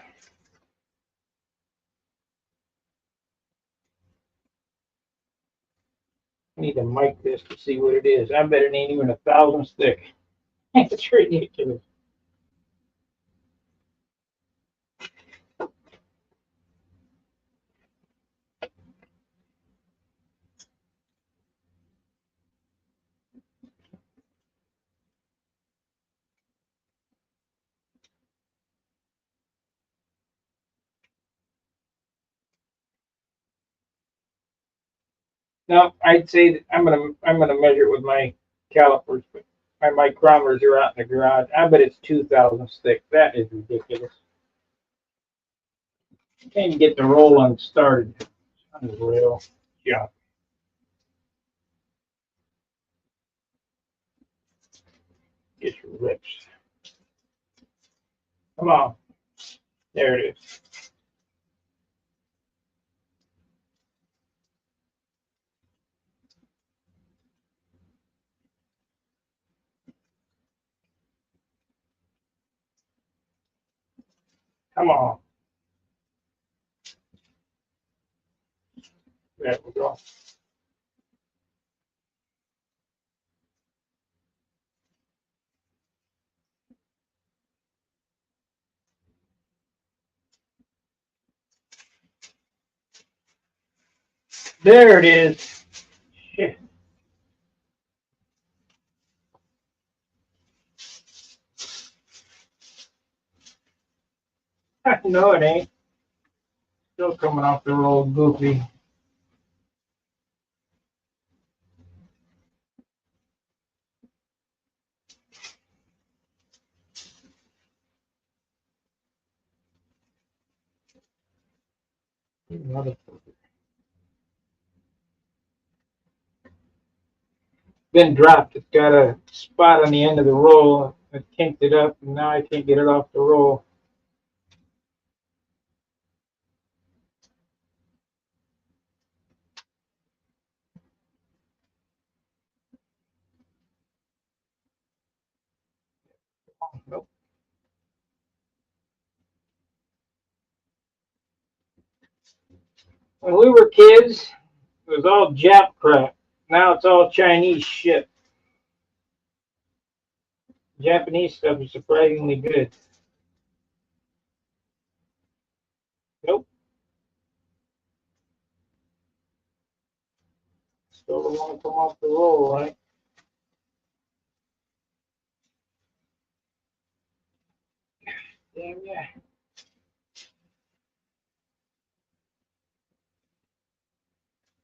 I need to mic this to see what it is. I bet it ain't even 1,000 thick. It's ridiculous. Now I'd say that I'm gonna measure it with my calipers, but my micrometers are out in the garage. I bet it's 2,000 thick. That is ridiculous. Can't even get the roll unstarted. Unreal. Yeah. Just rips. Come on. There it is. Come on. There we go. There it is. Shit. No, it ain't. Still coming off the roll goofy. Been dropped. It's got a spot on the end of the roll. I kinked it up, and now I can't get it off the roll. Nope. When we were kids, it was all Jap crap. Now it's all Chinese shit. Japanese stuff is surprisingly good. Nope. Still don't want to come off the roll, right? Damn yeah.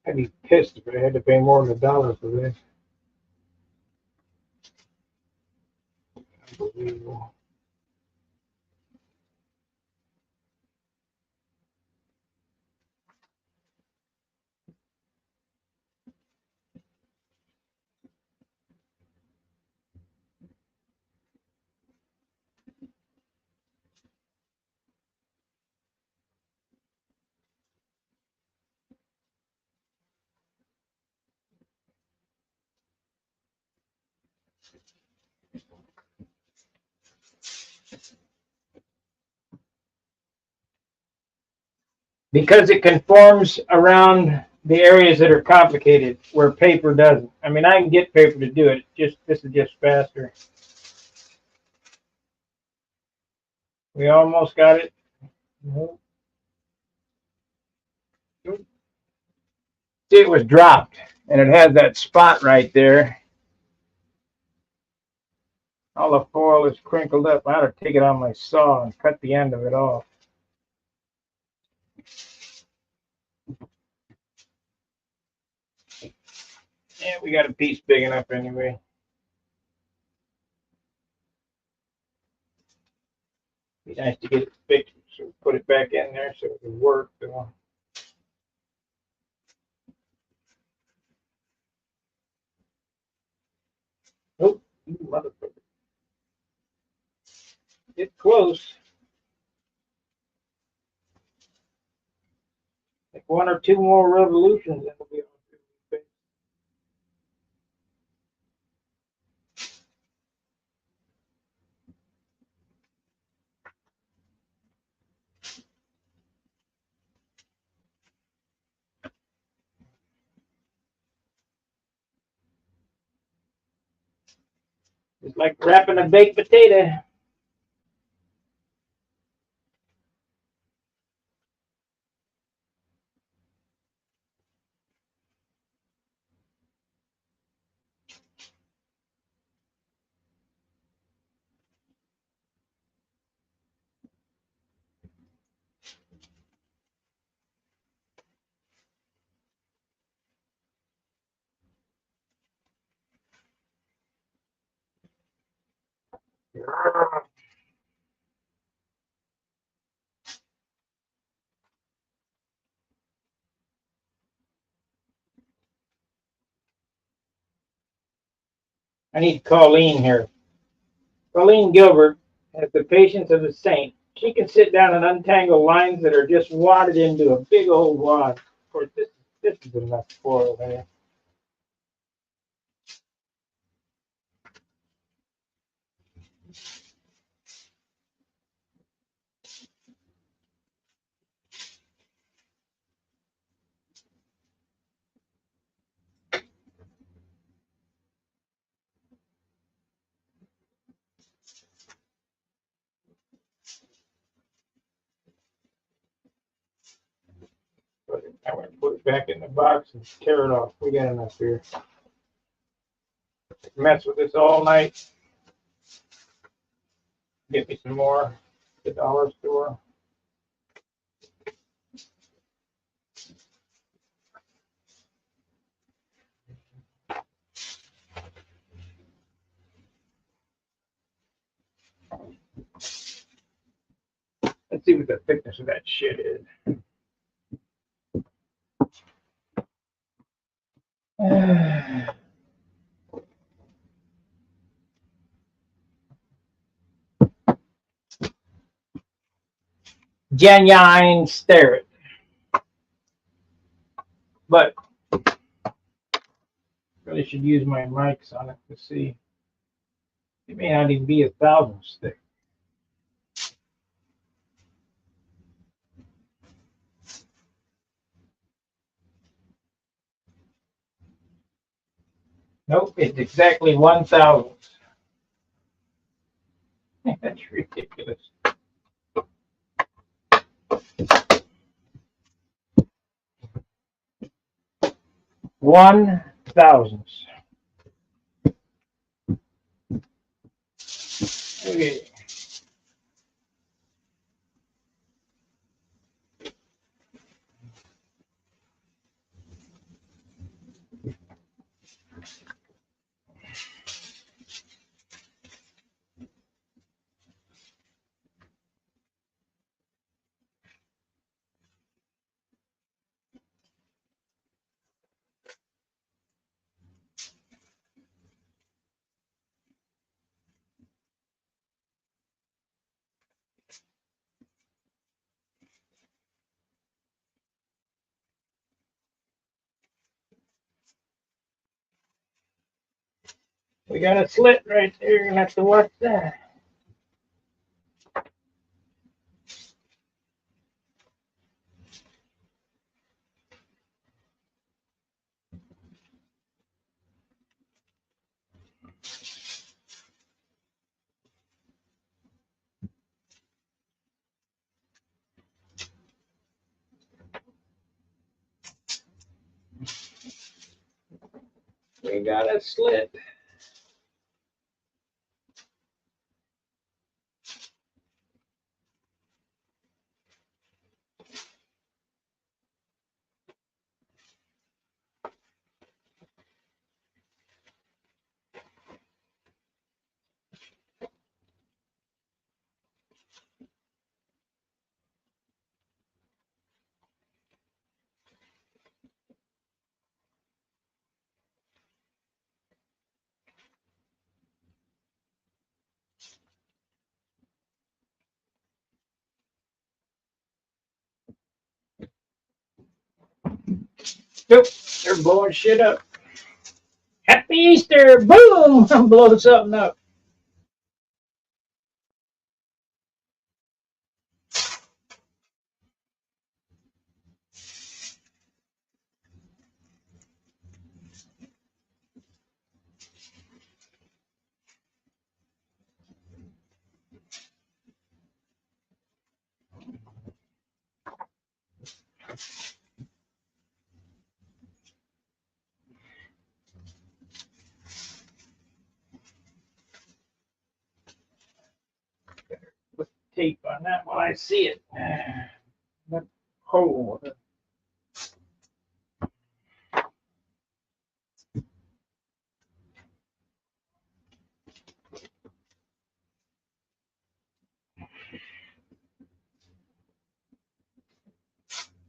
I'd be pissed if I had to pay more than $1 for this. Unbelievable. Because it conforms around the areas that are complicated where paper doesn't. I mean, I can get paper to do it. Just this is just faster. We almost got it. Nope. See, it was dropped, and it has that spot right there. All the foil is crinkled up. I ought to take it on my saw and cut the end of it off. Yeah, we got a piece big enough anyway. Be nice to get it fixed, so put it back in there so it can work. So. Oh, you motherfucker. Get close. Like 1 or 2 more revolutions, and it'll be on. It's like wrapping a baked potato. I need Colleen here. Colleen Gilbert has the patience of a saint. She can sit down and untangle lines that are just wadded into a big old wad. Of course, this is enough foil there. I'm gonna put it back in the box and tear it off. We got enough here. Mess with this all night. Get me some more at the dollar store. Let's see what the thickness of that shit is. Genuine Starrett. But really should use my mics on it to see. It may not even be 1,000 thick. Nope, it's exactly 1,000. That's ridiculous. 1,000. Okay. We got a slit right there. You're gonna have to watch that. We got a slit. Nope, they're blowing shit up. Happy Easter! Boom! I'm blowing something up. Put tape on that while I see it. That hole.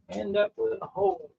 End up with a hole.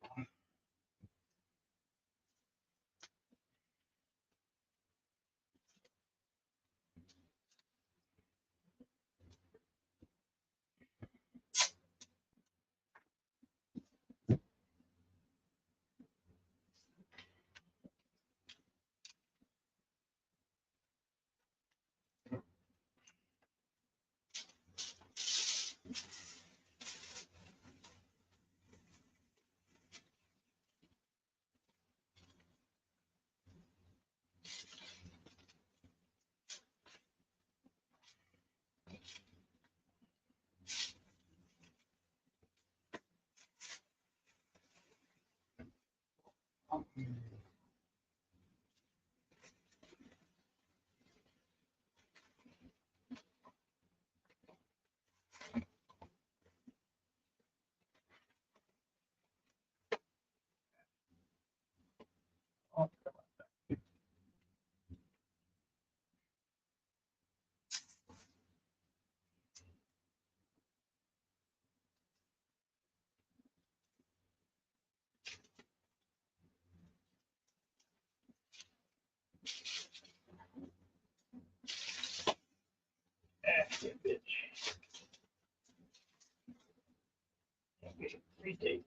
Retake.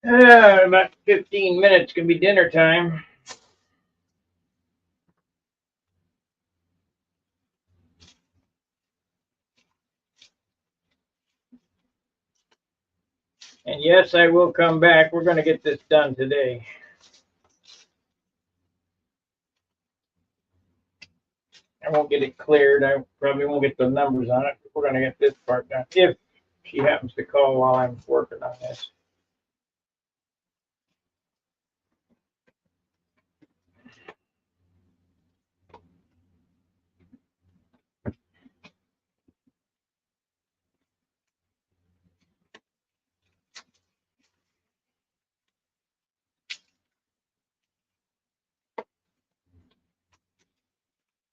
About 15 minutes can be dinner time. And yes, I will come back. We're going to get this done today. I won't get it cleared. I probably won't get the numbers on it. We're going to get this part done if she happens to call while I'm working on this.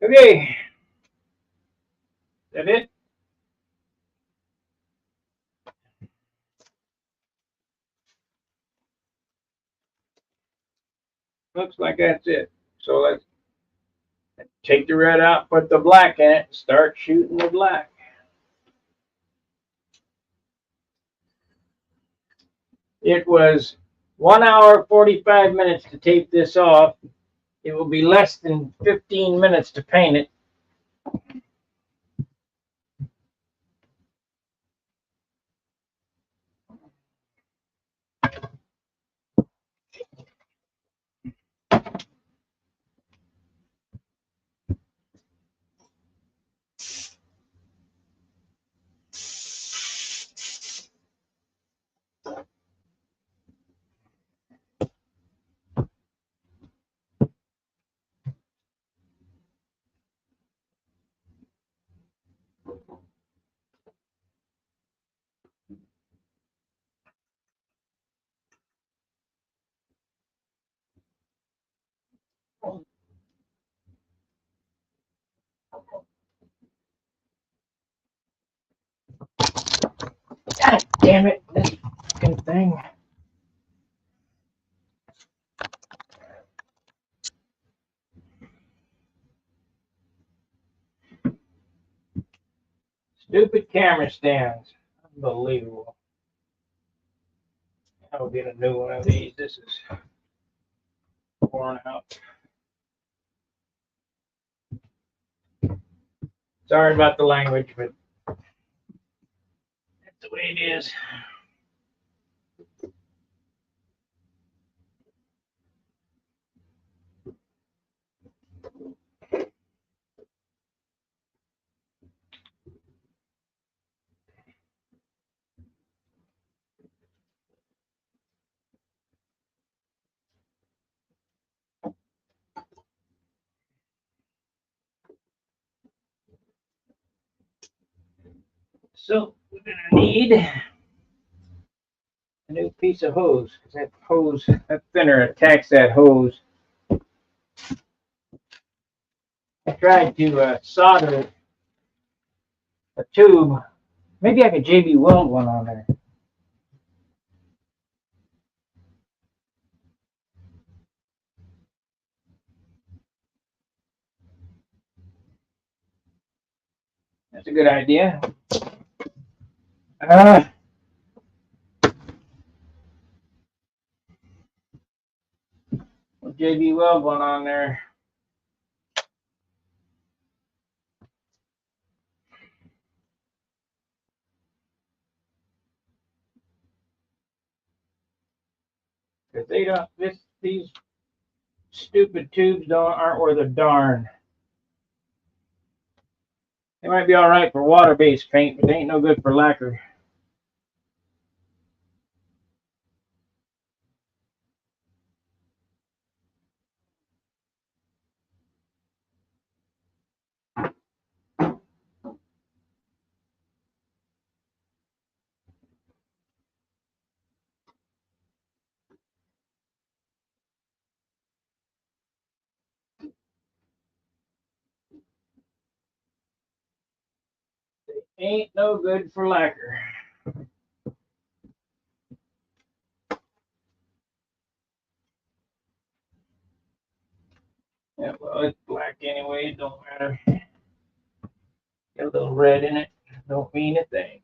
Okay. Is that it? Looks like that's it. So let's take the red out, put the black in it, and start shooting the black. It was 1 hour, 45 minutes to tape this off. It will be less than 15 minutes to paint it. God damn it, this fucking thing. Stupid camera stands. Unbelievable. I'll get a new one of these. This is worn out. Sorry about the language, but that's the way it is. So we're gonna need a new piece of hose because that thinner attacks that hose. I tried to solder a tube. Maybe I could JB Weld one on there. That's a good idea. JB Weld one on there. Because they don't. These stupid tubes aren't worth a darn. They might be all right for water-based paint, but they ain't no good for lacquer. Ain't no good for lacquer. Yeah, well, it's black anyway. It don't matter. Get a little red in it. Don't mean a thing.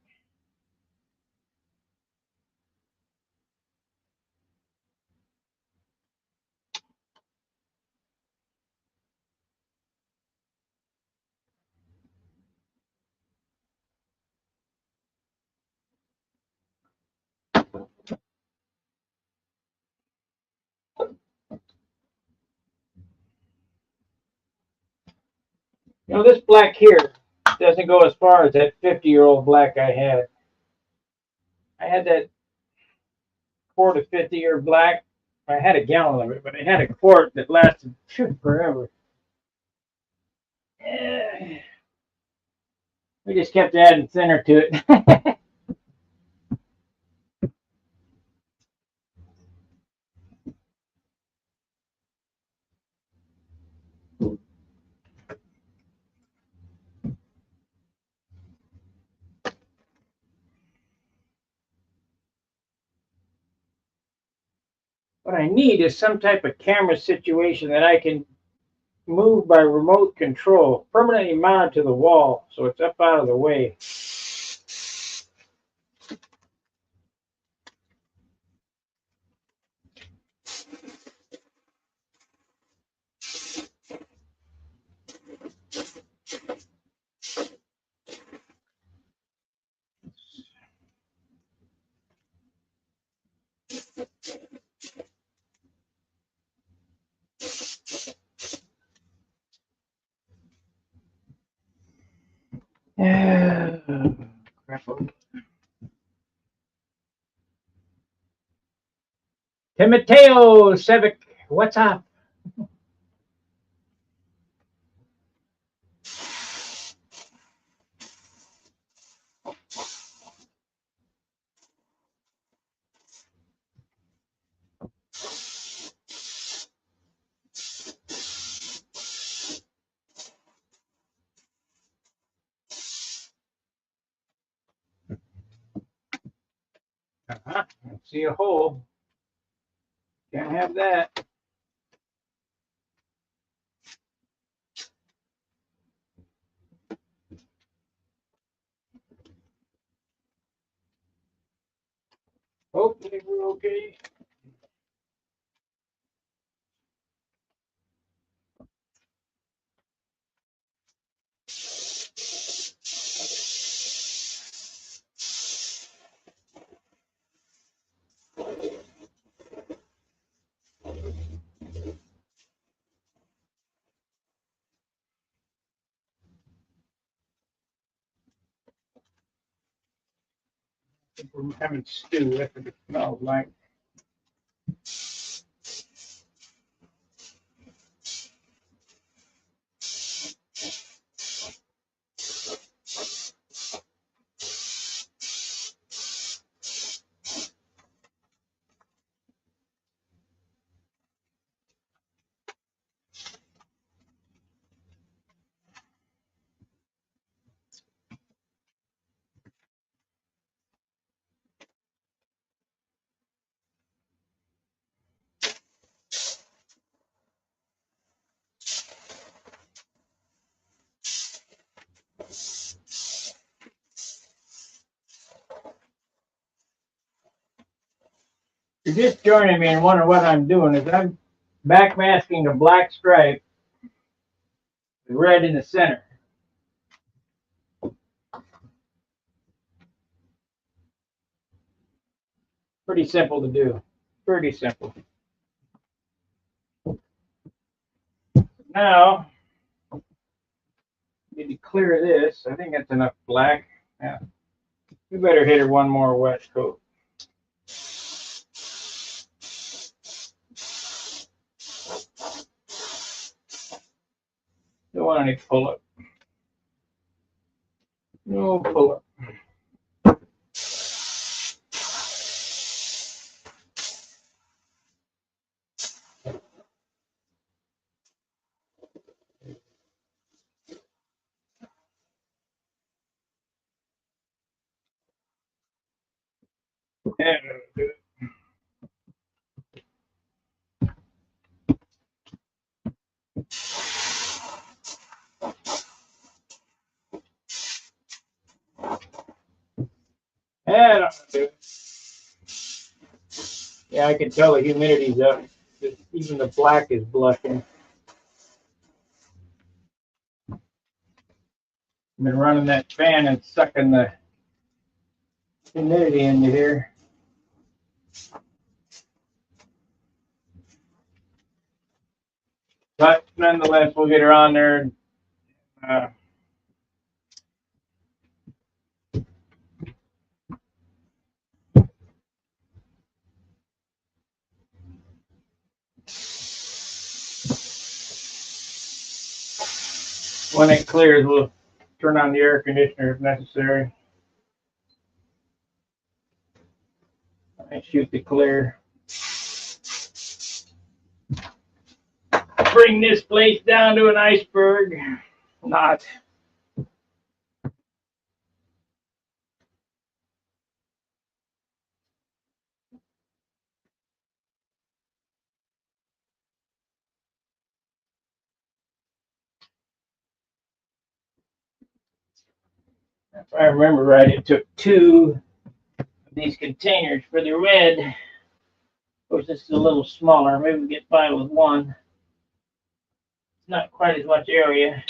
You know, this black here doesn't go as far as that 50-year-old black I had. I had that quart of 50-year black. I had a gallon of it, but I had a quart that lasted forever. Eh, we just kept adding thinner to it. What I need is some type of camera situation that I can move by remote control, permanently mounted to the wall so it's up out of the way. Crap. Timoteo Sevic, what's up? I see a hole. Can't have that. Hopefully we're okay. We're having stew. That's what it smells like. You're just joining me and wondering what I'm doing is I'm backmasking a black stripe with red in the center. Pretty simple to do. Pretty simple. Now, need to clear this. I think that's enough black. Yeah. We better hit her one more wet coat. Don't want any pull up. No pull up. Yeah, good. Yeah, I don't do it. Yeah, I can tell the humidity's up. Even the black is blushing. I've been running that fan and sucking the humidity into here. But nonetheless, we'll get her on there. Uh, when it clears, we'll turn on the air conditioner if necessary. I shoot the clear. Bring this place down to an iceberg. Not. If I remember right, it took 2 of these containers for the red. Of course, this is a little smaller. Maybe we get by with 1. It's not quite as much area.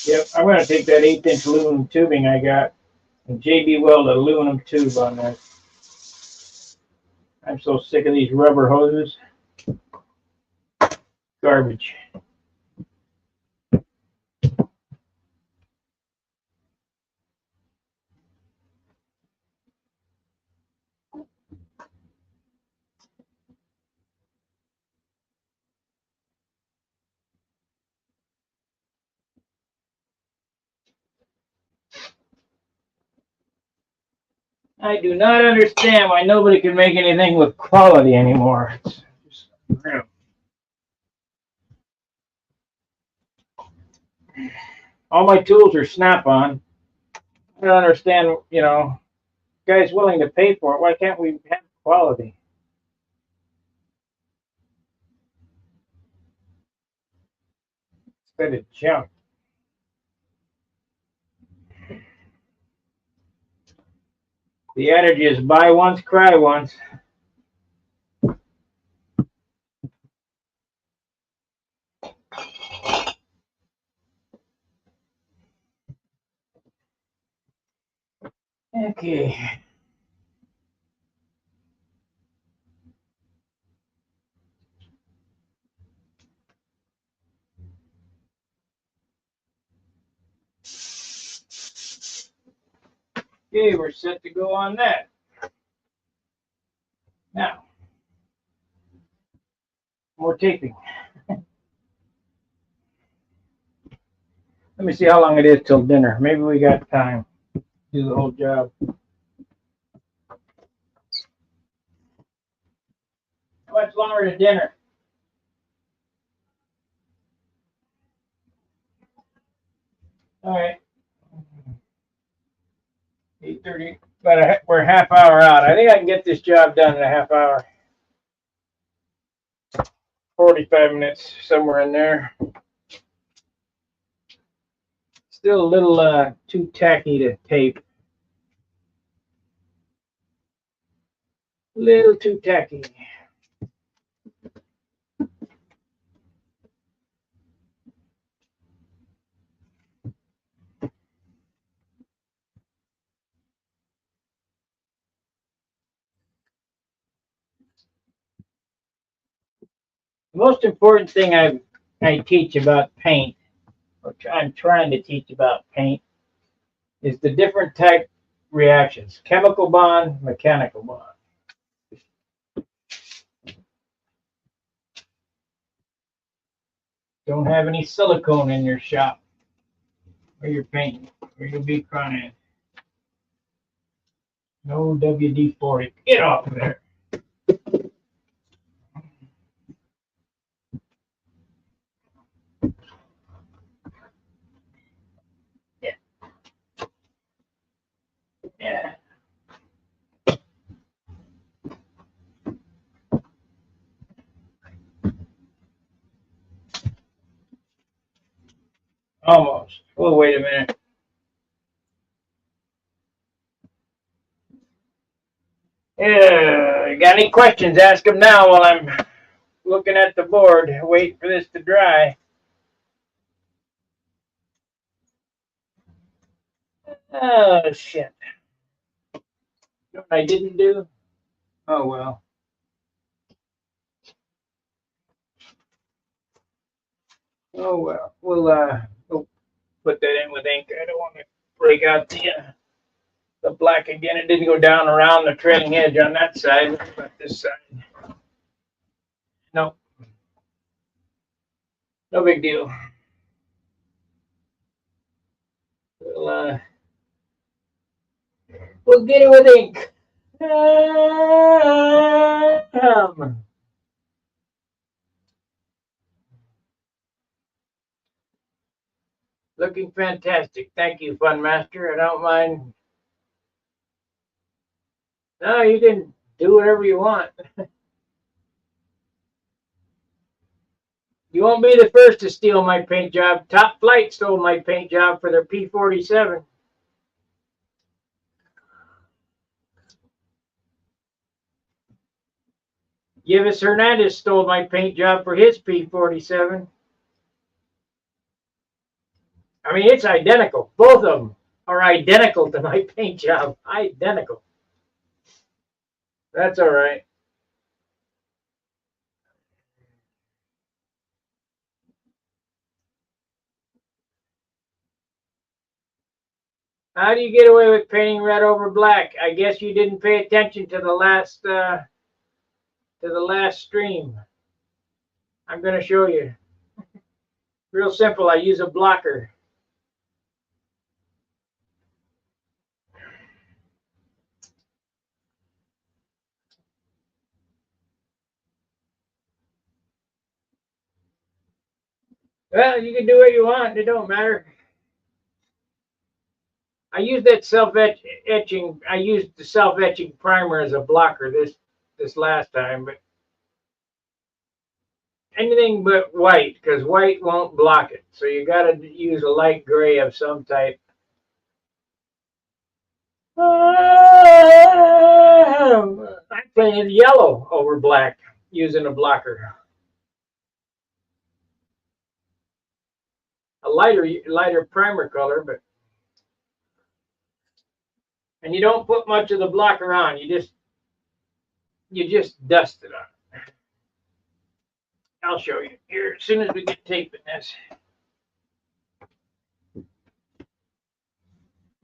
Yep, I'm going to take that 1/8-inch aluminum tubing I got and JB Weld aluminum tube on that. I'm so sick of these rubber hoses. Garbage. I do not understand why nobody can make anything with quality anymore. It's just real. All my tools are Snap-on. I don't understand, guys willing to pay for it. Why can't we have quality? Instead of junk. The adage is buy once, cry once. Okay. Okay, we're set to go on that. Now, more taping. Let me see how long it is till dinner. Maybe we got time to do the whole job. How much longer to dinner? All right. 8:30. We're a half hour out. I think I can get this job done in a half hour. 45 minutes, somewhere in there. Still a little too tacky to tape. A little too tacky. The most important thing I teach about paint, or I'm trying to teach about paint, is the different type reactions: chemical bond, mechanical bond. Don't have any silicone in your shop where you're painting, or you'll be crying. No WD-40. Get off of there. Yeah. Yeah. Almost. Well, wait a minute. Yeah. Got any questions? Ask them now while I'm looking at the board, waiting for this to dry. Oh, shit. You know what I didn't do? Oh, well. Oh, well. We'll put that in with ink. I don't want to break out the black again. It didn't go down around the trailing edge on that side, but this side. No, no big deal. We'll, uh, we'll get it with ink. Looking fantastic. Thank you, Fun Master. I don't mind. No, you can do whatever you want. You won't be the first to steal my paint job. Top Flight stole my paint job for their P-47. Yves Hernandez stole my paint job for his P-47. I mean, it's identical. Both of them are identical to my paint job. Identical. That's all right. How do you get away with painting red over black? I guess you didn't pay attention to the last stream. I'm going to show you. Real simple. I use a blocker. Well, you can do what you want. It don't matter. I used that self-etching. I used the self-etching primer as a blocker this last time, but anything but white, because white won't block it. So you got to use a light gray of some type. I'm playing yellow over black using a blocker. A lighter primer color, but and you don't put much of the blocker on. You just dust it on. I'll show you here as soon as we get taping this.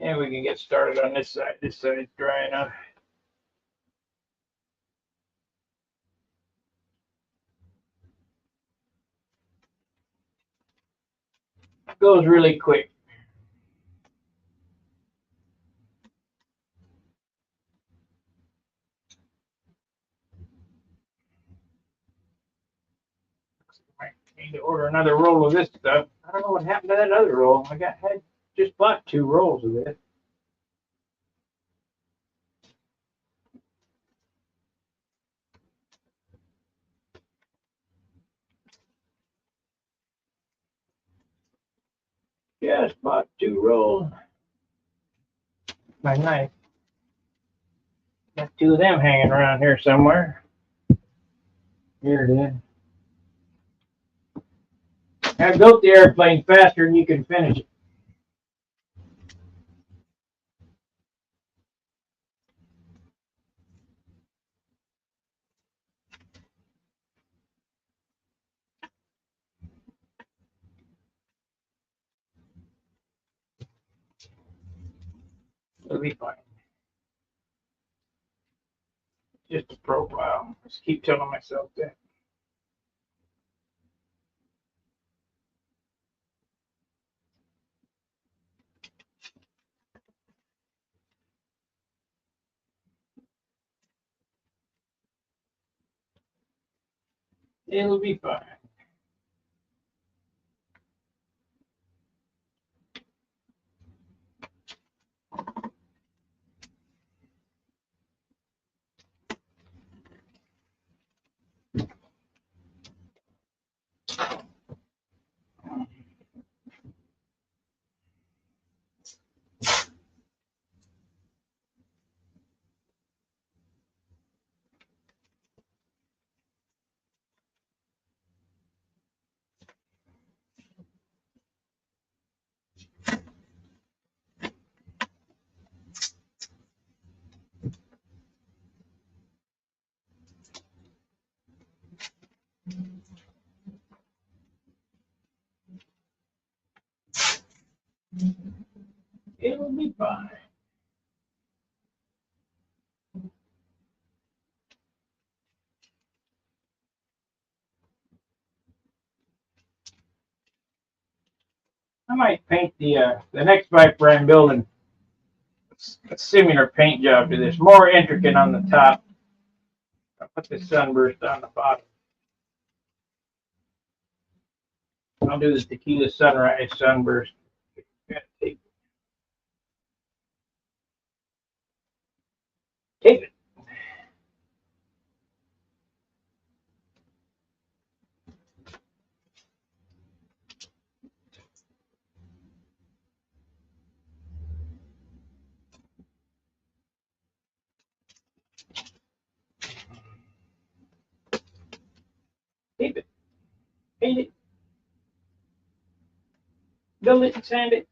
And we can get started on this side. This side's dry enough. It goes really quick. I need to order another roll of this stuff. I don't know what happened to that other roll. I just bought 2 rolls of this. Just bought 2 rolls. My knife. Got 2 of them hanging around here somewhere. Here it is. I built the airplane faster than you can finish it. It'll be fine. Just a profile. Just keep telling myself that. It'll be fine. It'll be fine. I might paint the next viper I'm building a similar paint job to this, more intricate on the top. I'll put the sunburst on the bottom. I'll do the tequila sunrise sunburst. Tape it. Tape it. Paint it. Build it and sand it.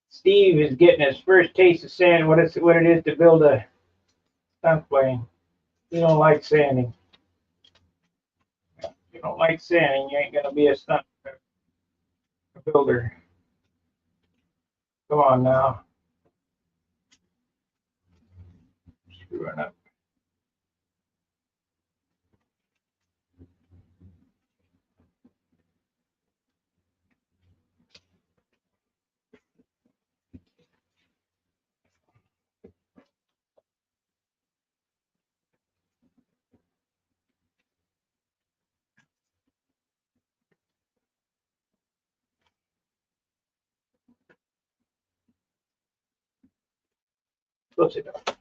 Steve is getting his first taste of sand. What it is to build a stunt plane. You don't like sanding. If you don't like sanding, you ain't gonna be a stunt builder. Come on now. Screwing up. Close it up.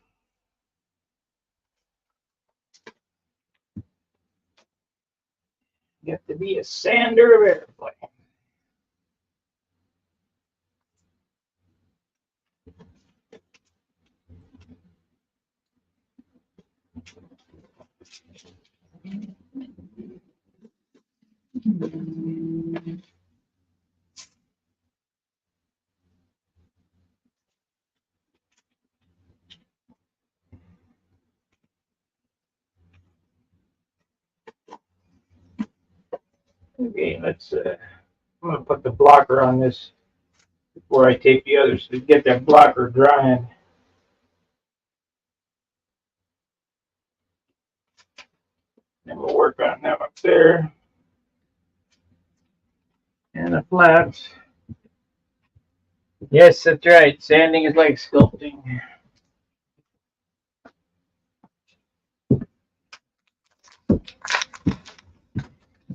You have to be a sander of airplane. Okay, let's. I'm gonna put the blocker on this before I take the others to get that blocker drying. And we'll work on them up there. And the flaps. Yes, that's right. Sanding is like sculpting.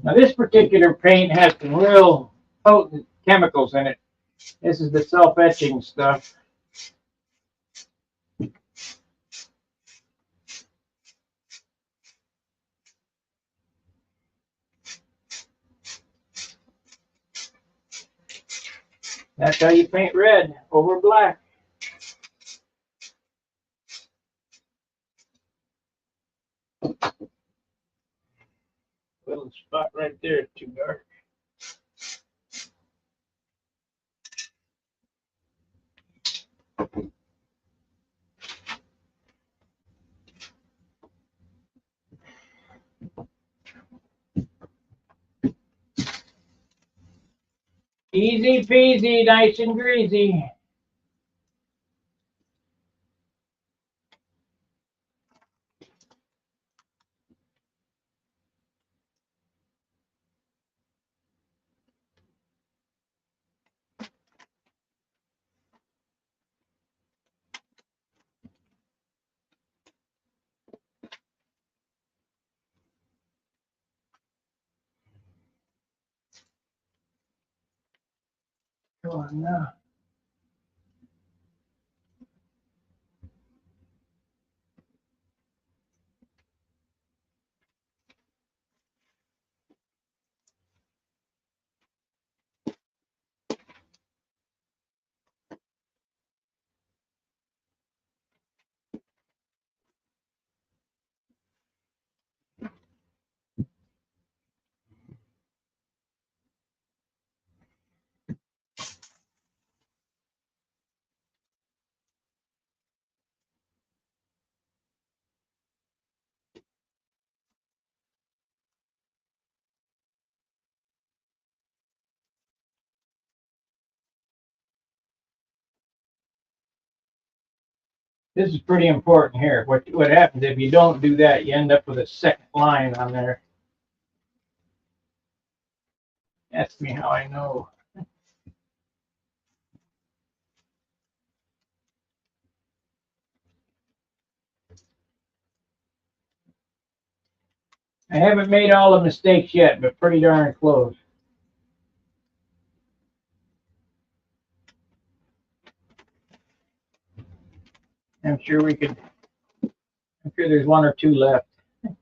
Now this particular paint has some real potent chemicals in it. This is the self-etching stuff. That's how you paint red over black. Little spot right there is too dark. Easy peasy, nice and greasy. on now. This is pretty important here. What happens if you don't do that? You end up with a second line on there. Ask me how I know. I haven't made all the mistakes yet, but pretty darn close. I'm sure we could. I'm sure there's one or two left. Yeah,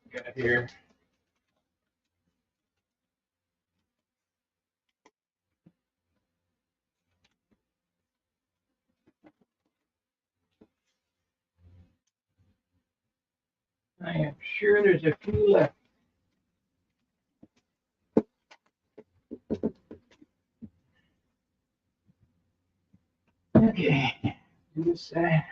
we got here. I am sure there's a few left. Okay, do this side.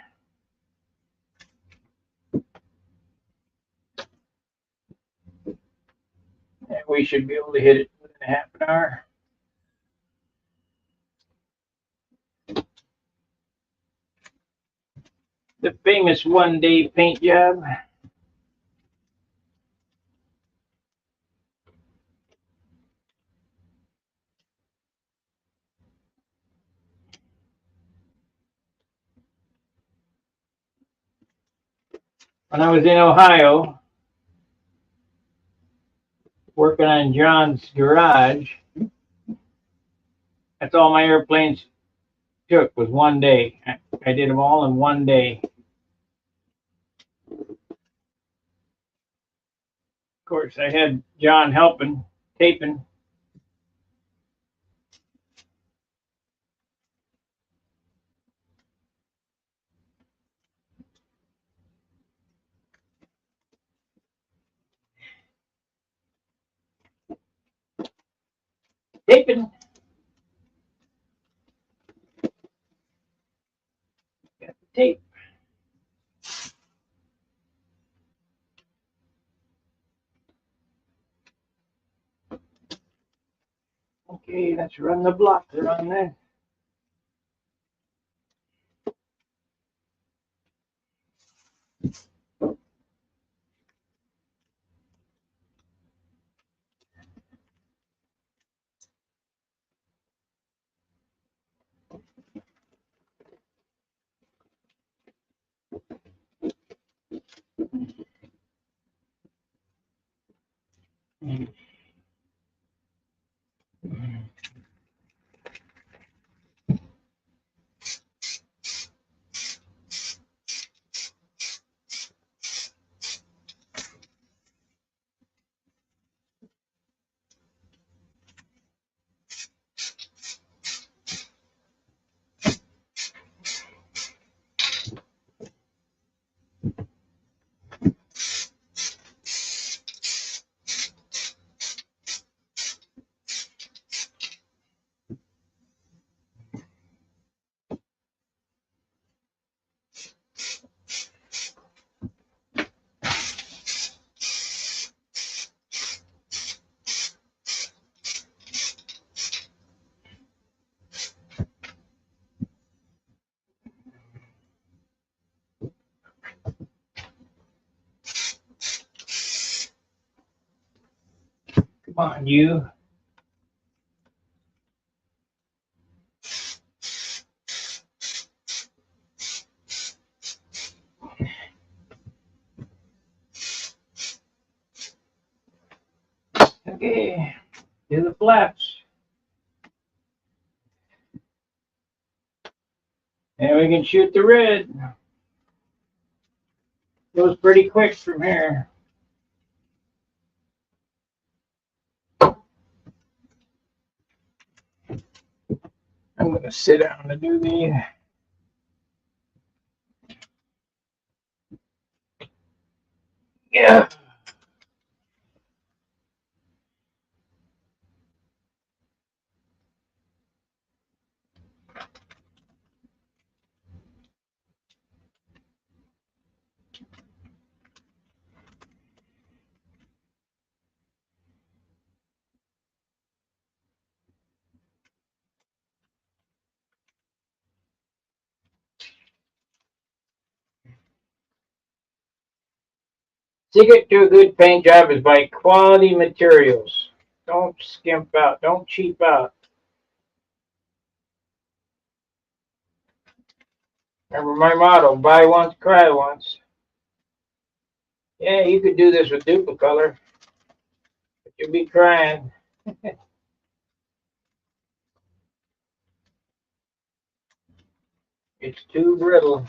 And we should be able to hit it within a half an hour. The famous one-day paint job. When I was in Ohio, working on John's garage, that's all my airplanes took was one day. I did them all in one day. Of course, I had John helping, taping. Taping. Got the tape. Okay, let's run the blocker on that. Come on, you. Okay, do the flaps. And we can shoot the red. Goes pretty quick from here. I'm going to sit down to do these. Yeah. Secret to a good paint job is buy quality materials. Don't skimp out. Don't cheap out. Remember my motto, buy once, cry once. Yeah, you could do this with Duplicolor, but you'll be crying. It's too brittle.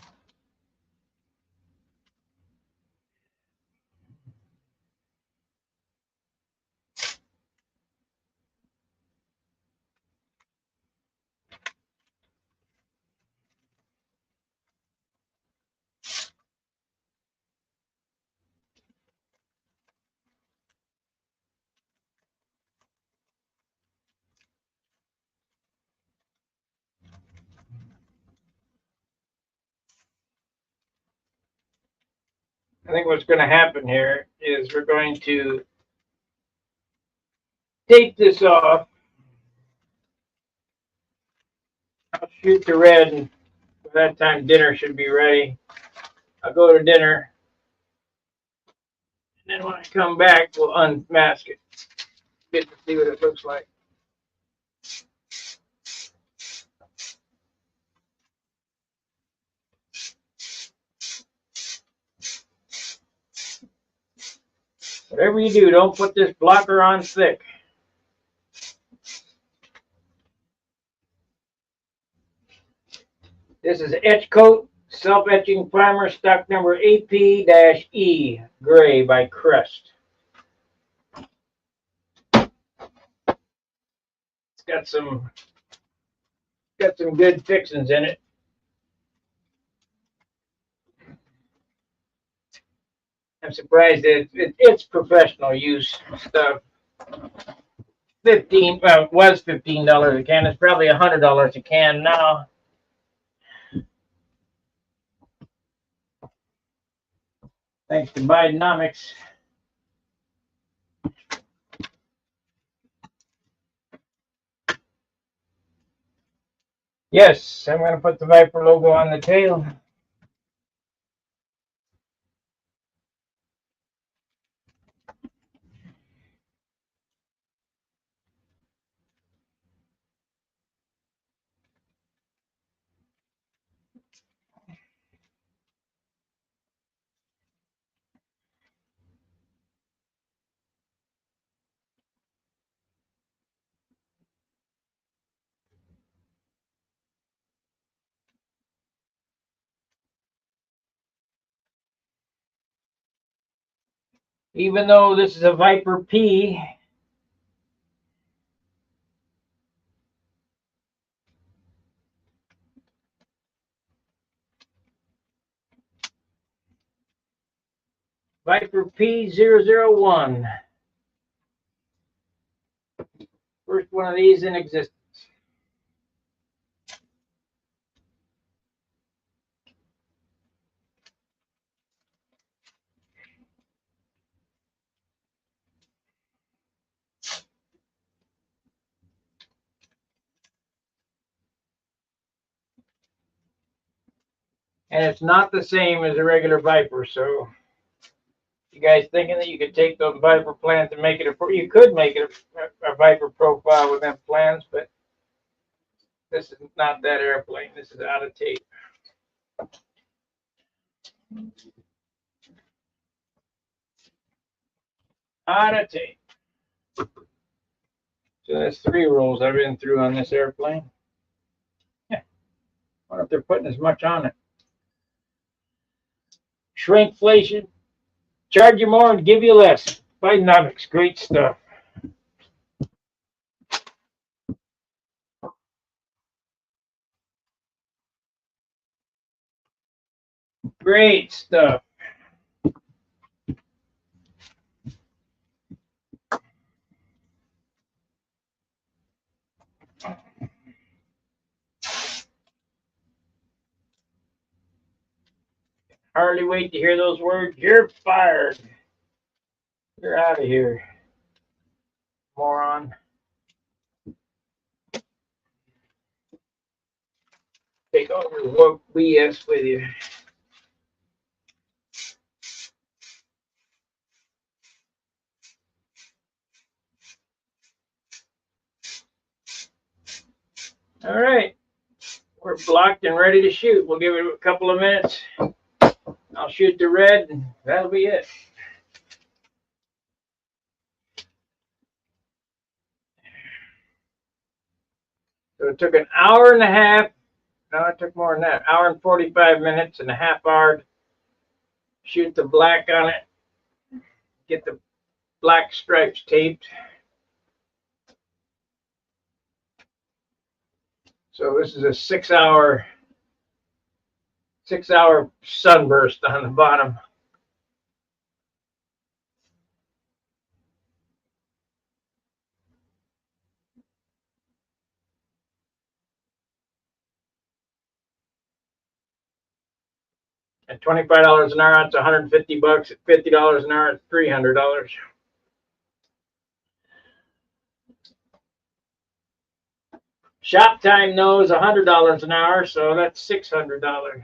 I think what's going to happen here is we're going to take this off. I'll shoot the red, and by that time dinner should be ready. I'll go to dinner, and then when I come back, we'll unmask it. Get to see what it looks like. Whatever you do, don't put this blocker on thick. This is Etch Coat Self-Etching Primer, stock number AP-E Gray by Crest. It's got some good fixings in it. I'm surprised that it's professional use stuff. Was $15 a can. It's probably $100 a can now. Thanks to Bidenomics. Yes, I'm going to put the Viper logo on the tail. Even though this is a Viper P, Viper P001. First one of these in existence. And it's not the same as a regular Viper, so you guys thinking that you could take those Viper plans and make it you could make it a Viper profile with them plans, but this is not that airplane. This is out of tape. Out of tape. So that's 3 rolls I've been through on this airplane. Yeah. Wonder if they're putting as much on it. Shrinkflation. Charge you more and give you less. Bidenomics, great stuff. Great stuff. Hardly wait to hear those words. You're fired. You're out of here, moron. Take all your woke BS with you. All right. We're blocked and ready to shoot. We'll give it a couple of minutes. I'll shoot the red, and that'll be it. So it took an hour and a half. No, it took more than that. Hour and 45 minutes and a half hour to shoot the black on it. Get the black stripes taped. So this is a 6-hour sunburst on the bottom. At $25 an hour, it's $150. At $50 an hour, it's $300. Shop time knows $100 an hour, so that's $600.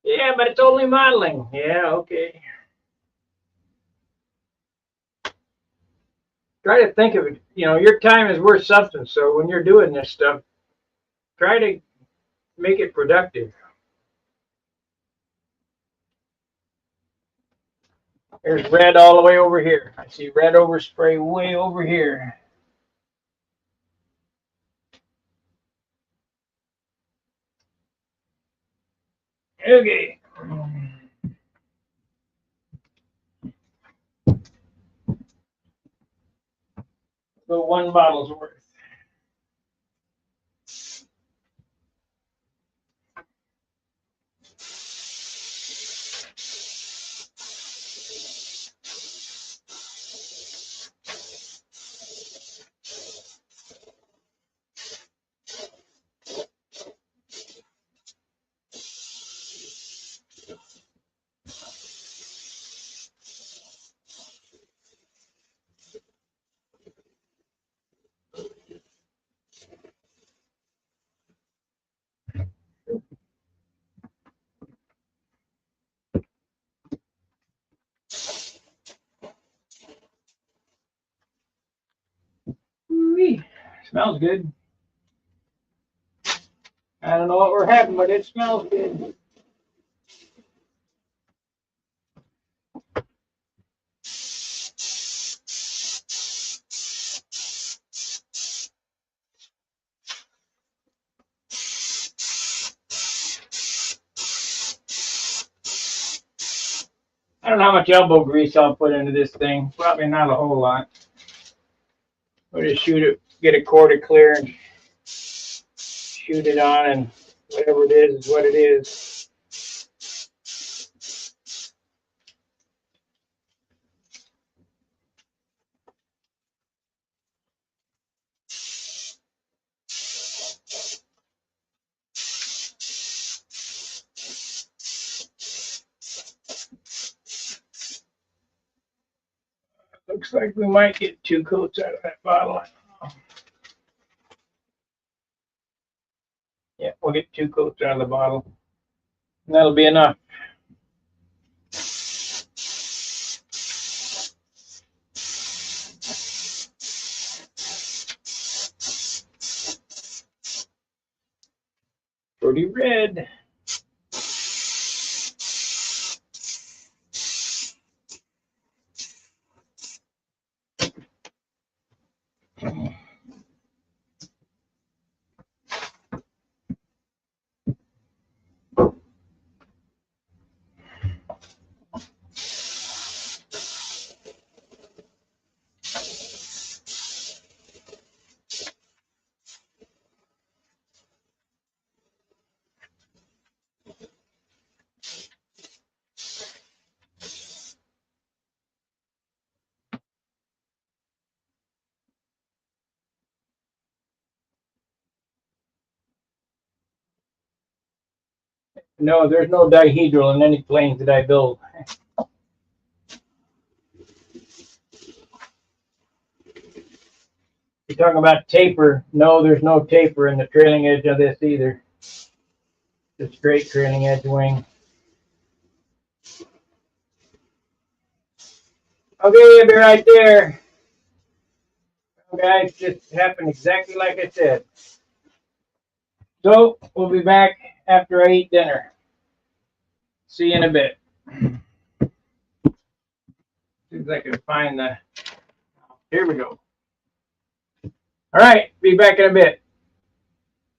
Yeah, but it's only modeling. Yeah, okay. Try to think of it. You know, your time is worth something. So when you're doing this stuff, try to make it productive. There's red all the way over here. I see red overspray way over here. Okay. So 1 bottle's worth. Ooh-wee. Smells good. I don't know what we're having, but it smells good. I don't know how much elbow grease I'll put into this thing. Probably not a whole lot. We'll just shoot it, get it corded clear, and shoot it on, and whatever it is what it is. Looks like we might get 2 coats out of that bottle. Yeah, we'll get 2 coats out of the bottle. And that'll be enough. Pretty red. No, there's no dihedral in any planes that I build. You're talking about taper. No, there's no taper in the trailing edge of this either. Just straight trailing edge wing. Okay, I'll be right there. Guys, just happened exactly like I said. So, we'll be back after I eat dinner. See you in a bit. See if I can find the... Here we go. All right, be back in a bit.